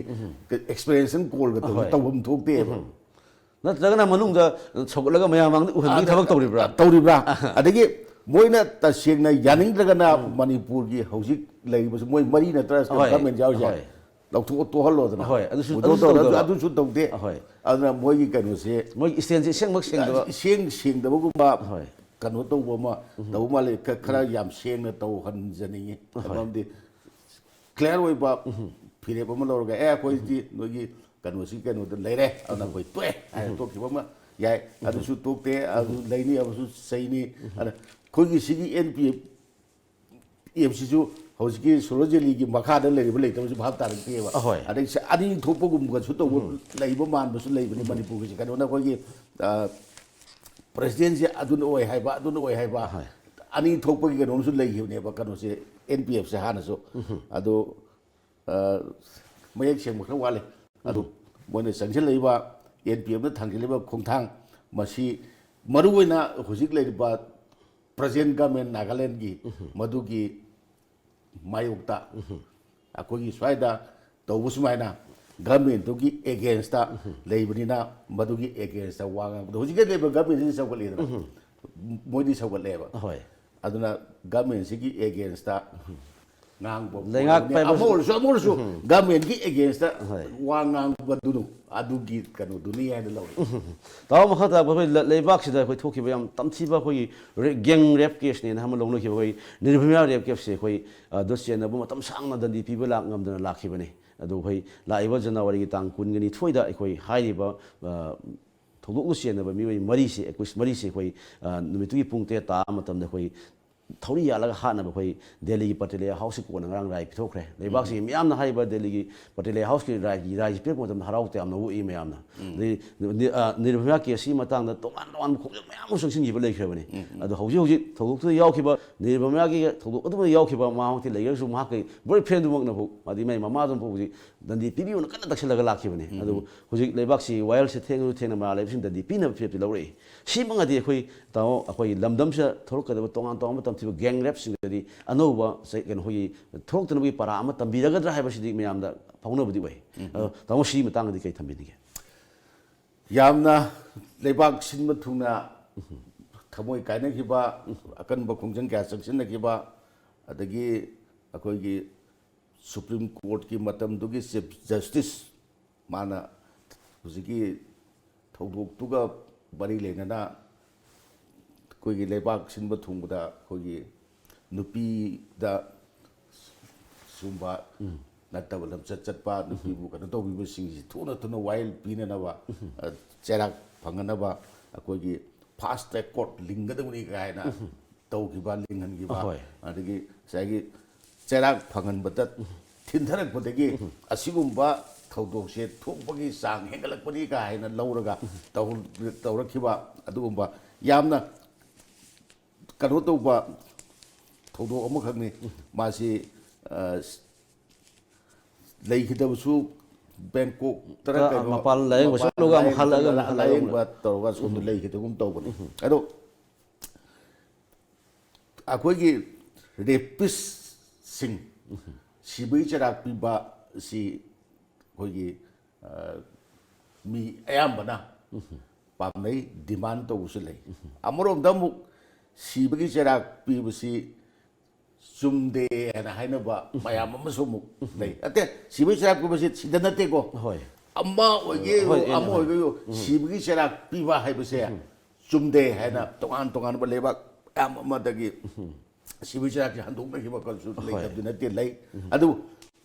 ꯑꯦꯛꯁꯄ꯭ꯂꯦꯅꯦꯁꯟ ꯀꯣꯜꯒ ꯇꯧꯐꯝ ꯊꯣꯛꯇꯦꯕ ꯅꯠꯇ꯭ꯔꯒꯅ ꯃꯅꯨꯡꯗ ꯁꯧꯒꯠꯂꯒ ꯃꯌꯥꯝ ꯃꯥꯡꯗ ꯎꯍꯟꯕꯒꯤ ꯊꯕꯛ ꯇꯧꯔꯤꯕ꯭ꯔꯥ ꯑꯗꯒꯤ ꯃꯣꯏꯅ ꯇꯁꯦꯡꯅ ꯌꯥꯅꯤꯡꯗ꯭ꯔꯒꯅ ꯃꯅꯤꯄꯨꯔꯒꯤ ꯍꯧꯖꯤꯛ ꯂꯩꯔꯤꯕꯁꯨ ꯃꯣꯏ ꯃꯔꯤ ꯅꯠꯇ꯭ꯔ ꯒꯃꯦꯟ ꯌꯥꯎꯔꯤꯁꯦ ꯂꯧꯊꯣꯛ ꯇꯣꯛꯍꯜꯂꯣꯗꯅ ꯑꯗꯨꯁꯨ ꯇꯧꯗꯦ ꯑꯗꯨꯅ ꯃꯣꯏꯒꯤ ꯀꯩꯅꯣꯁꯦ ꯃꯣꯏꯒꯤ ꯁ꯭ꯇꯦꯟꯁꯦ ꯁꯦꯡꯗꯕꯒꯨꯝꯕ ꯀꯩꯅꯣ ꯇꯧꯕ ꯑꯃ ꯇꯧꯕ ꯃꯥꯜꯂꯦ ꯈꯔ ꯌꯥꯝ ꯁꯦꯡꯅ ꯇꯧꯍꯟꯖꯅꯤꯡꯉꯤ ꯃꯔꯝꯗꯤ ꯀ꯭ꯂꯤꯌꯥꯔ ꯑꯣꯏꯕ ꯐꯤꯔꯦꯞ ꯑꯃ ꯂꯧꯔꯒ ꯑꯩꯈꯣꯏꯗꯤ ꯅꯣꯏꯒꯤ ꯀꯩꯅꯣꯁꯤ ꯀꯩꯅꯣꯗ ꯂꯩꯔꯦ ꯑꯗꯨꯅ ꯑꯩꯈꯣꯏ ꯇꯣꯛꯑꯦ ꯍꯥꯏꯅ ꯇꯣꯛꯈꯤꯕ ꯑꯃ ꯌꯥꯏ ꯑꯗꯨꯁꯨ ꯇꯣꯛꯇꯦ ꯑꯗꯨ ꯂꯩꯅꯤ ꯑꯃꯁꯨ ꯆꯩꯅꯤ ꯑꯗ ꯑꯩꯈꯣꯏꯒꯤ ꯁꯤꯒꯤ NPFꯁꯤꯁꯨ ꯍꯧꯖꯤꯛꯀꯤ ꯁꯨꯔꯍꯣꯖꯦꯂꯤꯒꯤ ꯃꯈꯥꯗ ꯂꯩꯔꯤꯕ ꯂꯩꯇꯕꯁꯨ ꯚꯥꯞ ꯇꯥꯔꯛꯇꯦꯕ ꯑꯗꯒꯤ ꯑꯅꯤ ꯊꯣꯛꯄꯒꯨꯝꯕꯁꯨ ꯇꯧꯕ ꯂꯩꯕ ꯃꯥꯟꯕꯁꯨ ꯂꯩꯕꯅꯤ ꯃꯅꯤꯄꯨꯔꯒꯤꯁꯤ ꯀꯩꯅꯣꯅ ꯑꯩꯈꯣꯏꯒꯤ ꯄ꯭ꯔꯦꯁꯤꯗꯦꯟꯁꯤ ꯑꯗꯨꯅ ꯑꯣꯏ ꯍꯥꯏꯕ ꯑꯅꯤ ꯊꯣꯛꯄꯒꯤ ꯀꯩꯅꯣꯝꯁꯨ ꯂꯩꯈꯤꯕꯅꯦꯕ ꯀꯩꯅꯣꯁꯦ NPFꯁꯦ ꯍꯥꯟꯅꯁꯨ ꯑꯗꯣ ꯃꯌꯦꯛ ꯁꯦꯡꯕ ꯈꯔ ꯋꯥꯠꯂꯤ ꯑꯗꯨ ꯃꯣꯏꯅ ꯆꯪꯁꯤꯜꯂꯛꯏꯕ NPFꯅ ꯊꯥꯡꯖꯤꯜꯂꯤꯕ ꯈꯣꯡꯊꯥꯡ ꯃꯁꯤ ꯃꯔꯨꯑꯣꯏꯅ ꯍꯧꯖꯤꯛ ꯂꯩꯔꯤꯕ ꯄ꯭ꯔꯖꯦꯟ ꯒꯃꯦꯟ ꯅꯥꯒꯥꯂꯦꯟꯒꯤ ꯃꯗꯨꯒꯤ ꯃꯥꯌꯣꯛꯇ ꯑꯩꯈꯣꯏꯒꯤ ꯁ꯭ꯋꯥꯏꯗ ꯇꯧꯕ ꯁꯨꯃꯥꯏꯅ ꯒꯚꯔꯟꯃꯦꯟꯠꯇꯨꯒꯤ ꯑꯦꯒꯦꯟꯁꯇ ꯂꯩꯕꯅꯤꯅ ꯃꯗꯨꯒꯤ ꯑꯦꯒꯦꯟꯁꯇ ꯋꯥ ꯉꯥꯡꯕꯗꯣ ꯍꯧꯖꯤꯛꯀꯤ ꯂꯩꯕ ꯒꯚꯔꯟꯃꯦꯟꯠꯁꯤ ꯁꯧꯒꯠꯂꯤꯗꯅ ꯃꯣꯏꯗꯤ ꯁꯧꯒꯠꯂꯦꯕ ꯑꯗꯨꯅ ꯒꯚꯔꯟꯃꯦꯟꯠꯁꯤꯒꯤ ꯑꯦꯒꯦꯟꯁꯇ ꯉꯥꯡꯕ ꯑꯃ ꯑꯣꯏꯔꯁꯨ ꯒꯚꯔꯟꯃꯦꯟꯠꯀꯤ ꯑꯦꯒꯦꯟꯁꯇ ꯋꯥ ꯉꯥꯡꯕꯗꯨꯅ ꯑꯗꯨꯒꯤ ꯀꯩꯅꯣꯗꯨꯅꯤ ꯍꯥꯏꯅ ꯂꯧꯔꯤ ꯇꯥꯎ ꯃꯈꯥ ꯇꯥꯕ ꯑꯩꯈꯣꯏ ꯂꯩꯕꯥꯛꯁꯤꯗ ꯑꯩꯈꯣꯏ ꯊꯣꯛꯈꯤꯕ ꯌꯥꯝ ꯇꯝꯊꯤꯕ ꯑꯩꯈꯣꯏꯒꯤ ꯒꯦꯡ ꯔꯦꯞ ꯀꯦꯁꯅꯦꯅ ꯑꯃ ꯂꯧꯅꯈꯤꯕ ꯑꯩꯈꯣꯏ ꯅꯤꯔꯚꯌꯥ ꯔꯦꯞ ꯀꯦꯁꯁꯦ ꯑꯩꯈꯣꯏ ꯑꯗꯨ ꯆꯦꯟꯅꯕ ꯃꯇꯝ ꯁꯥꯡꯅ ꯗꯟꯗꯤ ꯄꯤꯕ ꯉꯝꯗꯅ ꯂꯥꯛꯈꯤꯕꯅꯤ ꯑꯗꯨ ꯑꯩꯈꯣꯏ ꯂꯥꯛꯏꯕ ꯖꯅꯋꯥꯔꯤꯒꯤ ꯇꯥꯡ 22ꯗ ꯑꯩꯈꯣꯏ ꯍꯥꯏꯔꯤꯕ ꯊꯧꯗꯣꯛꯅ ꯆꯦꯟꯅꯕ ꯃꯤꯑꯣꯏ ꯃꯔꯤꯁꯦ ꯑꯩꯈꯣꯏ ꯅꯨꯃꯤꯠꯇꯨꯒꯤ ꯄꯨꯡ 13 ꯇꯥꯕ ꯃꯇꯝꯗ ꯑꯩꯈꯣꯏ ꯊꯧꯔꯤ ꯌꯥꯜꯂꯒ ꯍꯥꯠꯅꯕ ꯑꯩꯈꯣꯏ ꯗꯦꯜꯂꯤꯒꯤ ꯄꯇꯦꯂꯤꯌꯥ ꯍꯥꯎꯁꯀꯤ ꯀꯣꯟꯅ ꯉꯔꯥꯡ ꯔꯥꯏ ꯄꯤꯊꯣꯛꯈ꯭ꯔꯦ ꯂꯩꯕꯥꯛꯁꯤꯒꯤ ꯃꯤꯌꯥꯝꯅ ꯍꯥꯏꯔꯤꯕ ꯗꯦꯜꯂꯤꯒꯤ ꯄꯇꯦꯂꯤꯌꯥ ꯍꯥꯎꯁꯀꯤ ꯔꯥꯏꯁꯤ ꯄꯤꯔꯛꯄ ꯃꯇꯝꯗ ꯍꯔꯥꯎ ꯇꯌꯥꯝꯅ ꯎꯏ ꯃꯌꯥꯝꯅ ꯑꯗꯩ ꯅꯤꯔꯚꯌꯥ ꯀꯦꯁꯀꯤ ꯃꯇꯥꯡꯗ ꯇꯣꯉꯥꯟ ꯇꯣꯉꯥꯟꯕ ꯈꯣꯡꯖꯪ ꯃꯌꯥꯝ ꯑꯃ ꯆꯪꯁꯤꯟꯈꯤꯕ ꯂꯩꯈ꯭ꯔꯕꯅꯤ ꯑꯗꯣ ꯍꯧꯖꯤꯛ ꯊꯧꯗꯣꯛꯇꯨꯗ ꯌꯥꯎꯈꯤꯕ ꯅꯤꯔꯚꯌꯥꯒꯤ ꯊꯧꯗꯣꯛ ꯑꯗꯨꯃ ꯌꯥꯎꯈꯤꯕ ꯃꯍꯥꯛꯇꯤ ꯂꯩꯔꯒꯁꯨ ꯃꯍꯥꯛꯀꯤ ꯕꯣꯏ ꯐ꯭ꯔꯦꯟꯗꯨꯃꯛꯅꯕꯨ ꯑꯗꯩ ꯃꯥꯒꯤ ꯃꯃꯥꯗꯨꯅꯕꯨ ꯍꯧꯖꯤꯛ ꯗꯟꯗꯤ ꯄꯤꯕꯤꯌꯨꯅ ꯀꯟꯅ ꯇꯛꯁꯤꯜꯂꯒ ꯂꯥꯛꯈꯤꯕꯅꯤ ꯑꯗꯨ ꯍꯧꯖꯤꯛ ꯂꯩꯕꯥꯛꯁꯤ ꯋꯥꯌꯦꯜꯁꯦ ꯊꯦꯡꯅ ꯃꯔꯥ ꯂꯩꯕꯁꯤꯡ ꯗꯟꯗꯤ ꯄꯤꯅꯕ ꯐꯤꯔꯦꯞꯇꯤ ꯂꯧꯔꯛꯏ ꯁꯤꯃꯉꯗꯤ ꯑꯩꯈꯣꯏ ꯂꯝꯗꯝꯁꯤꯗ ꯊꯣꯛꯂꯛꯀꯗꯕ ꯇꯣꯉꯥꯟꯕ ꯇꯝꯊꯤꯕ ꯒꯦꯡ ꯔꯦꯞꯁꯤꯡꯗꯗꯤ ꯑꯅꯧꯕ ꯀꯩꯅꯣ ꯑꯩꯈꯣꯏꯒꯤ ꯊꯣꯛꯂꯛꯇꯅꯕꯒꯤ ꯄꯔꯥ ꯑꯃ ꯇꯝꯕꯤꯔꯒꯗ꯭ꯔꯥ ꯍꯥꯏꯕꯁꯤꯗꯤ ꯃꯌꯥꯝꯗ ꯐꯥꯎꯅꯕꯗꯤ ꯑꯣꯏ ꯇꯥꯃꯣ ꯁꯤꯒꯤ ꯃꯇꯥꯡꯗꯗꯤ ꯀꯩ ꯊꯝꯕꯤꯅꯤꯡꯒꯦ ꯌꯥꯝꯅ ꯂꯩꯕꯥꯛ ꯁꯤꯟꯕ ꯊꯨꯡꯅ ꯊꯃꯣꯏ ꯀꯥꯏꯅꯈꯤꯕ ꯑꯀꯟꯕ ꯈꯣꯡꯖꯪ ꯀꯌꯥ ꯆꯪꯁꯤꯟꯅꯈꯤꯕ ꯑꯗꯒꯤ ꯑꯩꯈꯣꯏꯒꯤ ꯁꯨꯄ꯭ꯔꯤꯝ ꯀꯣꯔꯠꯀꯤ ꯃꯇꯝꯗꯨꯒꯤ ꯆꯤꯐ ꯖꯁꯇꯤꯁ ꯃꯥꯅ ꯍꯧꯖꯤꯛꯀꯤ ꯊꯧꯗꯣꯛꯇꯨꯒ ꯃꯔꯤ ꯂꯩꯅꯅ ꯑꯩꯈꯣꯏꯒꯤ ꯂꯩꯕꯥꯛ ꯁꯤꯟꯕ ꯊꯨꯡꯕꯗ ꯑꯩꯈꯣꯏꯒꯤ ꯅꯨꯄꯤꯗ ꯁꯨꯝꯕ ꯅꯠꯇꯕ ꯂꯝꯆꯠ ꯆꯠꯄ ꯅꯨꯄꯤꯕꯨ ꯀꯩꯅꯣ ꯇꯧꯕꯤꯕꯁꯤꯡꯁꯤ ꯊꯨꯅ ꯋꯥꯌꯦꯜ ꯄꯤꯅꯅꯕ ꯆꯩꯔꯥꯛ ꯐꯪꯅꯅꯕ ꯑꯩꯈꯣꯏꯒꯤ ꯐꯥꯁꯠ ꯇ꯭ꯔꯦꯛ ꯀꯣꯔꯠ ꯂꯤꯡꯒꯗꯕꯅꯤ ꯀꯥꯏꯅ ꯇꯧꯈꯤꯕ ꯂꯤꯡꯍꯟꯈꯤꯕ ꯑꯗꯒꯤ ꯉꯁꯥꯏꯒꯤ ꯆꯩꯔꯥꯛ ꯐꯪꯍꯟꯕꯗ ꯊꯤꯟꯊꯔꯛꯄꯗꯒꯤ ꯑꯁꯤꯒꯨꯝꯕ ꯊꯧꯗꯣꯛꯁꯦ ꯊꯣꯛꯄꯒꯤ ꯆꯥꯡ ꯍꯦꯟꯒꯠꯂꯛꯄꯅꯤ ꯀꯥꯏꯅ ꯂꯧꯔꯒ ꯇꯧꯔꯛꯈꯤꯕ ꯑꯗꯨꯒꯨꯝꯕ ꯌꯥꯝꯅ ꯀꯩꯅꯣ ꯇꯧꯕ ꯊꯧꯗꯣꯛ ꯑꯃꯈꯛꯅꯤ ꯃꯥꯁꯤ ꯂꯩꯈꯤꯗꯕꯁꯨ ꯕꯦꯡꯀꯣꯛꯇꯔ ꯀꯩꯅꯣ ꯃꯄꯥꯟ ꯂꯥꯌꯦꯡꯕ ꯆꯠꯂꯒ ꯑꯃꯨꯛ ꯍꯜꯂꯛꯑꯒ ꯂꯥꯌꯦꯡꯕ ꯇꯧꯔꯒ ꯁꯣꯝꯗ ꯂꯩꯈꯤꯗꯒꯨꯝ ꯇꯧꯕꯅꯤ ꯑꯗꯣ ꯑꯩꯈꯣꯏꯒꯤ ꯔꯦꯄꯤꯁꯁꯤꯡ ꯁꯤꯕꯒꯤ ꯆꯩꯔꯥꯛ ꯄꯤꯕ ꯑꯁꯤ ꯑꯩꯈꯣꯏꯒꯤ ꯃꯤ ꯑꯌꯥꯝꯕꯅ ꯄꯥꯝꯅꯩ ꯗꯤꯃꯥꯟ ꯇꯧꯕꯁꯨ ꯂꯩ ꯑꯃꯔꯣꯝꯗ ꯑꯃꯨꯛ ꯁꯤꯕꯒꯤ ꯆꯩꯔꯥꯛ ꯄꯤꯕꯁꯤ ꯆꯨꯝꯗꯦ ꯍꯥꯏꯅ ꯍꯥꯏꯅꯕ ꯃꯌꯥꯝ ꯑꯃꯁꯨ ꯑꯃꯨꯛ ꯂꯩ ꯅꯠꯇꯦ ꯁꯤꯕꯒꯤ ꯆꯩꯔꯥꯛ ꯄꯤꯕꯁꯤ ꯁꯤꯗ ꯅꯠꯇꯦꯀꯣ ꯑꯃ ꯑꯣꯏꯒꯦ ꯁꯤꯕꯒꯤ ꯆꯩꯔꯥꯛ ꯄꯤꯕ ꯍꯥꯏꯕꯁꯦ ꯆꯨꯝꯗꯦ ꯍꯥꯏꯅ ꯇꯣꯉꯥꯟꯕ ꯂꯩꯕꯥꯛ ꯃꯌꯥꯝ ꯑꯃꯗꯒꯤ ꯁꯤꯕꯒꯤ ꯆꯩꯔꯥꯛꯁꯦ ꯍꯟꯗꯣꯛꯅꯈꯤꯕ ꯀꯜꯁꯨ ꯂꯩꯇꯕꯗꯤ ꯅꯠꯇꯦ ꯂꯩ ꯑꯗꯨꯕꯨ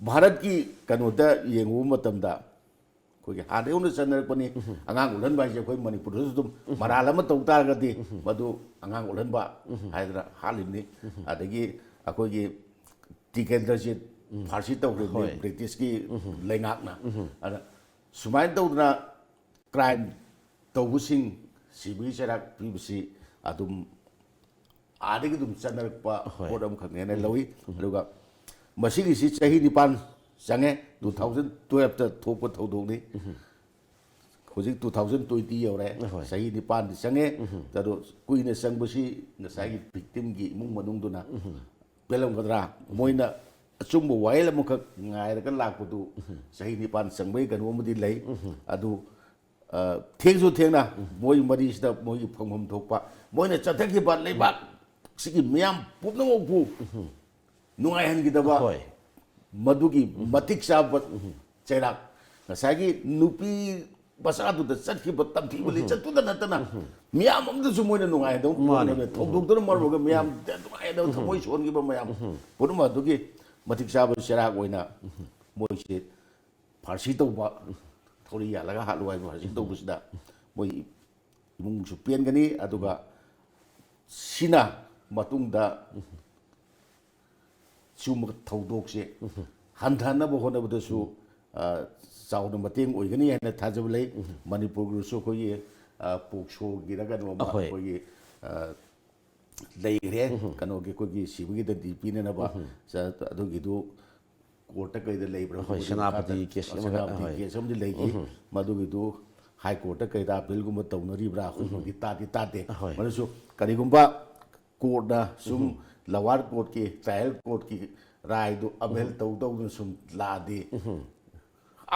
ꯚꯥꯔꯠꯀꯤ ꯀꯩꯅꯣꯗ ꯌꯦꯡꯉꯨꯕ ꯃꯇꯝꯗ ꯑꯩꯈꯣꯏꯒꯤ ꯍꯥꯟꯅ ꯌꯧꯅ ꯆꯠꯅꯔꯛꯄꯅꯤ ꯑꯉꯥꯡ ꯎꯠꯍꯟꯕ ꯍꯥꯏꯁꯦ ꯑꯩꯈꯣꯏ ꯃꯅꯤꯄꯨꯔꯗꯁꯨ ꯑꯗꯨꯝ ꯃꯔꯥꯜ ꯑꯃ ꯇꯧ ꯇꯥꯔꯒꯗꯤ ꯃꯗꯨ ꯑꯉꯥꯡ ꯎꯠꯍꯟꯕ ꯍꯥꯏꯗꯅ ꯍꯥꯠꯂꯤꯕꯅꯤ ꯑꯗꯒꯤ ꯑꯩꯈꯣꯏꯒꯤ ꯇꯤꯀꯦꯟꯗ꯭ꯔꯖꯤꯠ ꯐꯥꯔꯁꯤ ꯇꯧꯈ꯭ꯔꯤꯕꯅꯤ ꯕ꯭ꯔꯤꯇꯤꯁꯀꯤ ꯂꯩꯉꯥꯛꯅ ꯑꯗ ꯁꯨꯃꯥꯏꯅ ꯇꯧꯗꯅ ꯀ꯭ꯔꯥꯏꯝ ꯇꯧꯕꯁꯤꯡ ꯁꯤꯕꯒꯤ ꯆꯩꯔꯥꯛ ꯄꯤꯕꯁꯤ ꯑꯗꯨꯝ ꯑꯥꯗꯒꯤ ꯑꯗꯨꯝ ꯆꯠꯅꯔꯛꯄ ꯄꯣꯠ ꯑꯃꯈꯛꯅꯦꯅ ꯂꯧꯏ ꯑꯗꯨꯒ ꯃꯁꯤꯒꯤꯁꯤ ꯆꯍꯤ 9 ꯆꯪꯉꯦ 2012ꯇ ꯊꯣꯛꯄ ꯊꯧꯗꯣꯛꯅꯤ ꯍꯧꯖꯤꯛ 2020 ꯌꯧꯔꯦ ꯆꯍꯤ 9 ꯆꯪꯉꯦ ꯑꯗꯣ ꯀꯨꯏꯅ ꯆꯪꯕꯁꯤ ꯉꯁꯥꯏꯒꯤ ꯚꯤꯛꯇꯤꯝꯒꯤ ꯏꯃꯨꯡ ꯃꯅꯨꯡꯗꯨꯅ ꯄꯦꯜꯂꯝꯒꯗ꯭ꯔꯥ ꯃꯣꯏꯅ ꯑꯆꯨꯝꯕ ꯋꯥꯌꯦꯜ ꯑꯃꯈꯛ ꯉꯥꯏꯔꯒ ꯂꯥꯛꯄꯗꯨ ꯆꯍꯤ 9 ꯆꯪꯕꯒꯤ ꯀꯩꯅꯣ ꯑꯃꯗꯤ ꯂꯩ ꯑꯗꯨ ꯊꯦꯡꯁꯨ ꯊꯦꯡꯅ ꯃꯣꯏ ꯃꯔꯤꯁꯤꯗ ꯃꯣꯏꯒꯤ ꯐꯪꯐꯝ ꯊꯣꯛꯄ ꯃꯣꯏꯅ ꯆꯠꯊꯈꯤꯕ ꯂꯩꯕꯥꯛ ꯁꯤꯒꯤ ꯃꯤꯌꯥꯝ ꯄꯨꯝꯅꯃꯛꯄꯨ ꯅꯨꯡꯉꯥꯏꯍꯟꯈꯤꯗꯕ ꯃꯗꯨꯒꯤ ꯃꯇꯤꯛ ꯆꯥꯕ ꯆꯩꯔꯥꯛ ꯉꯁꯥꯏꯒꯤ ꯅꯨꯄꯤ ꯃꯆꯥꯗꯨꯗ ꯆꯠꯈꯤꯕ ꯇꯝꯊꯤꯕ ꯂꯤꯆꯠꯇꯨꯗ ꯅꯠꯇꯅ ꯃꯤꯌꯥꯝ ꯑꯃꯗꯁꯨ ꯃꯣꯏꯅ ꯅꯨꯡꯉꯥꯏꯗꯕ ꯊꯧꯗꯣꯛꯇꯨꯅ ꯃꯔꯝ ꯑꯣꯏꯔꯒ ꯃꯤꯌꯥꯝ ꯅꯨꯡꯉꯥꯏꯗꯕ ꯊꯃꯣꯏ ꯁꯣꯟꯈꯤꯕ ꯃꯌꯥꯝ ꯄꯨꯝꯅꯃꯛ ꯑꯗꯨꯒꯤ ꯃꯇꯤꯛ ꯆꯥꯕ ꯆꯩꯔꯥꯛ ꯑꯣꯏꯅ ꯃꯣꯏꯁꯦ ꯐꯥꯔꯁꯤ ꯇꯧꯕ ꯊꯧꯔꯤ ꯌꯥꯜꯂꯒ ꯍꯥꯠꯂꯨ ꯍꯥꯏꯕ ꯐꯥꯔꯁꯤ ꯇꯧꯕꯁꯤꯗ ꯃꯣꯏ ꯏꯃꯨꯡꯁꯨ ꯄꯦꯟꯒꯅꯤ ꯑꯗꯨꯒ ꯁꯤꯅ ꯃꯇꯨꯡꯗ ꯁꯤꯒꯨꯝꯕ ꯊꯧꯗꯣꯛꯁꯦ ꯍꯟꯊꯅꯕ ꯍꯣꯠꯅꯕꯗꯁꯨ ꯆꯥꯎꯅ ꯃꯇꯦꯡ ꯑꯣꯏꯒꯅꯤ ꯍꯥꯏꯅ ꯊꯥꯖꯕ ꯂꯩ ꯃꯅꯤꯄꯨꯔꯒꯤꯁꯨ ꯑꯩꯈꯣꯏꯒꯤ ꯄꯣꯛꯁꯣꯒꯤꯔ ꯀꯩꯅꯣꯝꯃ ꯑꯩꯈꯣꯏꯒꯤ ꯂꯩꯈ꯭ꯔꯦ ꯀꯩꯅꯣꯒꯤ ꯑꯩꯈꯣꯏꯒꯤ ꯁꯤꯕꯒꯤ ꯗꯟꯗꯤ ꯄꯤꯅꯅꯕ ꯑꯗꯨꯒꯤꯗꯨ ꯀꯣꯔꯠꯇ ꯀꯩꯗ ꯂꯩꯕ꯭ꯔꯥ ꯁꯦꯅꯥꯄꯇꯤ ꯀꯦꯁ ꯑꯃꯗꯤ ꯂꯩꯈꯤ ꯃꯗꯨꯒꯤꯗꯨ ꯍꯥꯏ ꯀꯣꯔꯠꯇ ꯀꯩꯗ ꯑꯄꯤꯜꯒꯨꯝꯕ ꯇꯧꯅꯔꯤꯕ꯭ꯔꯥ ꯑꯩꯈꯣꯏꯒꯤ ꯇꯥꯗꯦ ꯃꯗꯨꯁꯨ ꯀꯔꯤꯒꯨꯝꯕ ꯀꯣꯔꯠꯅ ꯁꯨꯝ ꯂꯋꯥꯔ ꯀꯣꯔꯠꯀꯤ ꯇ꯭ꯔꯥꯏꯌꯦꯜ ꯀꯣꯔꯠꯀꯤ ꯔꯥꯏꯗꯣ ꯑꯕꯦꯜ ꯇꯧꯗꯧꯗꯨꯅ ꯁꯨꯝ ꯂꯥꯛꯑꯗꯤ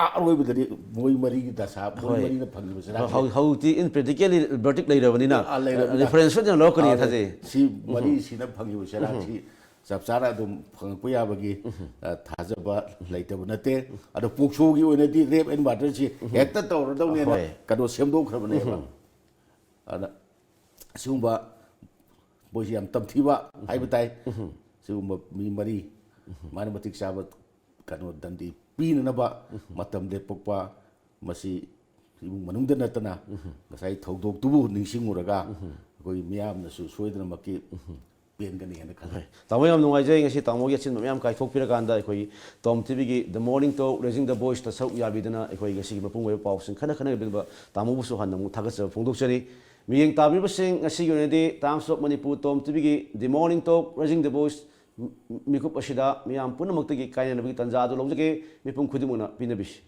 ꯑꯔꯣꯏꯕꯗꯗꯤ ꯃꯣꯏ ꯃꯔꯤꯒꯤ ꯗꯁꯥ ꯃꯣꯏ ꯃꯔꯤꯅ ꯐꯪꯉꯤꯕ ꯆꯔꯥꯛꯁꯦ ꯍꯧꯖꯤꯛꯇꯤ ꯏꯟ ꯄ꯭ꯔꯦꯛꯇꯤꯀꯦꯜꯂꯤ ꯚꯔꯗꯤꯛ ꯂꯩꯔꯕꯅꯤꯅ ꯔꯤꯐꯔꯦꯟꯁ ꯑꯣꯏꯅ ꯂꯧꯔꯛꯀꯅꯤ ꯊꯥꯖꯩ ꯁꯤ ꯃꯔꯤꯁꯤꯅ ꯐꯪꯉꯤꯕ ꯆꯔꯥꯛꯁꯤ ꯆꯞ ꯆꯥꯅ ꯑꯗꯨꯝ ꯐꯪꯉꯛꯄ ꯌꯥꯕꯒꯤ ꯊꯥꯖꯕ ꯂꯩꯇꯕ ꯅꯠꯇꯦ ꯑꯗꯣ ꯄꯣꯛꯁꯣꯒꯤ ꯑꯣꯏꯅꯗꯤ ꯔꯦꯞ ꯑꯦꯟ ꯃꯥꯔꯗꯔꯁꯤ ꯍꯦꯛꯇ ꯇꯧꯔꯗꯧꯅꯦꯅ ꯀꯩꯅꯣ ꯁꯦꯝꯗꯣꯛꯈ꯭ꯔꯕꯅꯦꯕ ꯑꯗ ꯑꯁꯤꯒꯨꯝꯕ ꯃꯣꯏꯁꯤ ꯌꯥꯝ ꯇꯝꯊꯤꯕ ꯍꯥꯏꯕ ꯇꯥꯏ ꯁꯤꯒꯨꯝꯕ ꯃꯤ ꯃꯔꯤ ꯃꯥꯅ ꯃꯇꯤꯛ ꯆꯥꯕ ꯀꯩꯅꯣ ꯗꯟꯗꯤ ꯄꯤꯅꯅꯕ ꯃꯇꯝ ꯂꯦꯞꯄꯛꯄ ꯃꯁꯤ ꯏꯃꯨꯡ ꯃꯅꯨꯡꯗ ꯅꯠꯇꯅ ꯉꯁꯥꯏ ꯊꯧꯗꯣꯛꯇꯨꯕꯨ ꯅꯤꯡꯁꯤꯡꯉꯨꯔꯒ ꯑꯩꯈꯣꯏ ꯃꯤꯌꯥꯝꯅꯁꯨ ꯁꯣꯏꯗꯅꯃꯛꯀꯤ ꯄꯦꯟꯒꯅꯤꯅ ꯈꯜꯂꯤ ꯇꯥꯃꯣ ꯌꯥꯝ ꯅꯨꯡꯉꯥꯏꯖꯩ ꯉꯁꯤ ꯇꯥꯃꯣꯒꯤ ꯑꯆꯤꯟꯕ ꯃꯌꯥꯝ ꯀꯥꯏꯊꯣꯛꯄꯤꯔꯀꯥꯟꯗ ꯑꯩꯈꯣꯏ ꯇꯣꯝ ꯇꯤꯚꯤꯒꯤ ꯗ ꯃꯣꯔꯅꯤꯡ ꯇꯣꯛ ꯔꯦꯖꯤꯡ ꯗ ꯚꯣꯏꯁꯇ ꯁꯔꯨꯛ ꯌꯥꯕꯤꯗꯨꯅ ꯑꯩꯈꯣꯏ ꯉꯁꯤꯒꯤ ꯃꯄꯨꯡ ꯑꯣꯏꯕ ꯄꯥꯎꯁꯤꯡ ꯈꯟꯅꯕꯤꯕ ꯇꯥꯃꯣꯕꯨꯁꯨ ꯍꯟꯅ ꯑꯃꯨꯛ ꯊꯥꯒꯠꯆꯕ ꯐꯣꯡꯗꯣꯛꯆꯔꯤ ꯃꯤꯠꯌꯦꯡ ꯇꯥꯕꯤꯕꯁꯤꯡ ꯉꯁꯤꯒꯤ ꯑꯣꯏꯅꯗꯤ ꯇꯥꯏꯝꯁ ꯑꯣꯐ ꯃꯅꯤꯄꯨꯔ ꯇꯣꯝ ꯇꯤꯚꯤꯒꯤ the morning talk raising the voice ꯃꯤꯀꯨꯞ ꯑꯁꯤꯗ ꯃꯤꯌꯥꯝ ꯄꯨꯝꯅꯃꯛꯇꯒꯤ ꯀꯥꯏꯅꯅꯕꯒꯤ ꯇꯥꯟꯖꯥ ꯑꯗꯨ ꯂꯧꯖꯒꯦ ꯃꯤꯄꯨꯝ ꯈꯨꯗꯤꯡꯃꯛꯅ ꯄꯤꯅꯕꯤꯁꯤ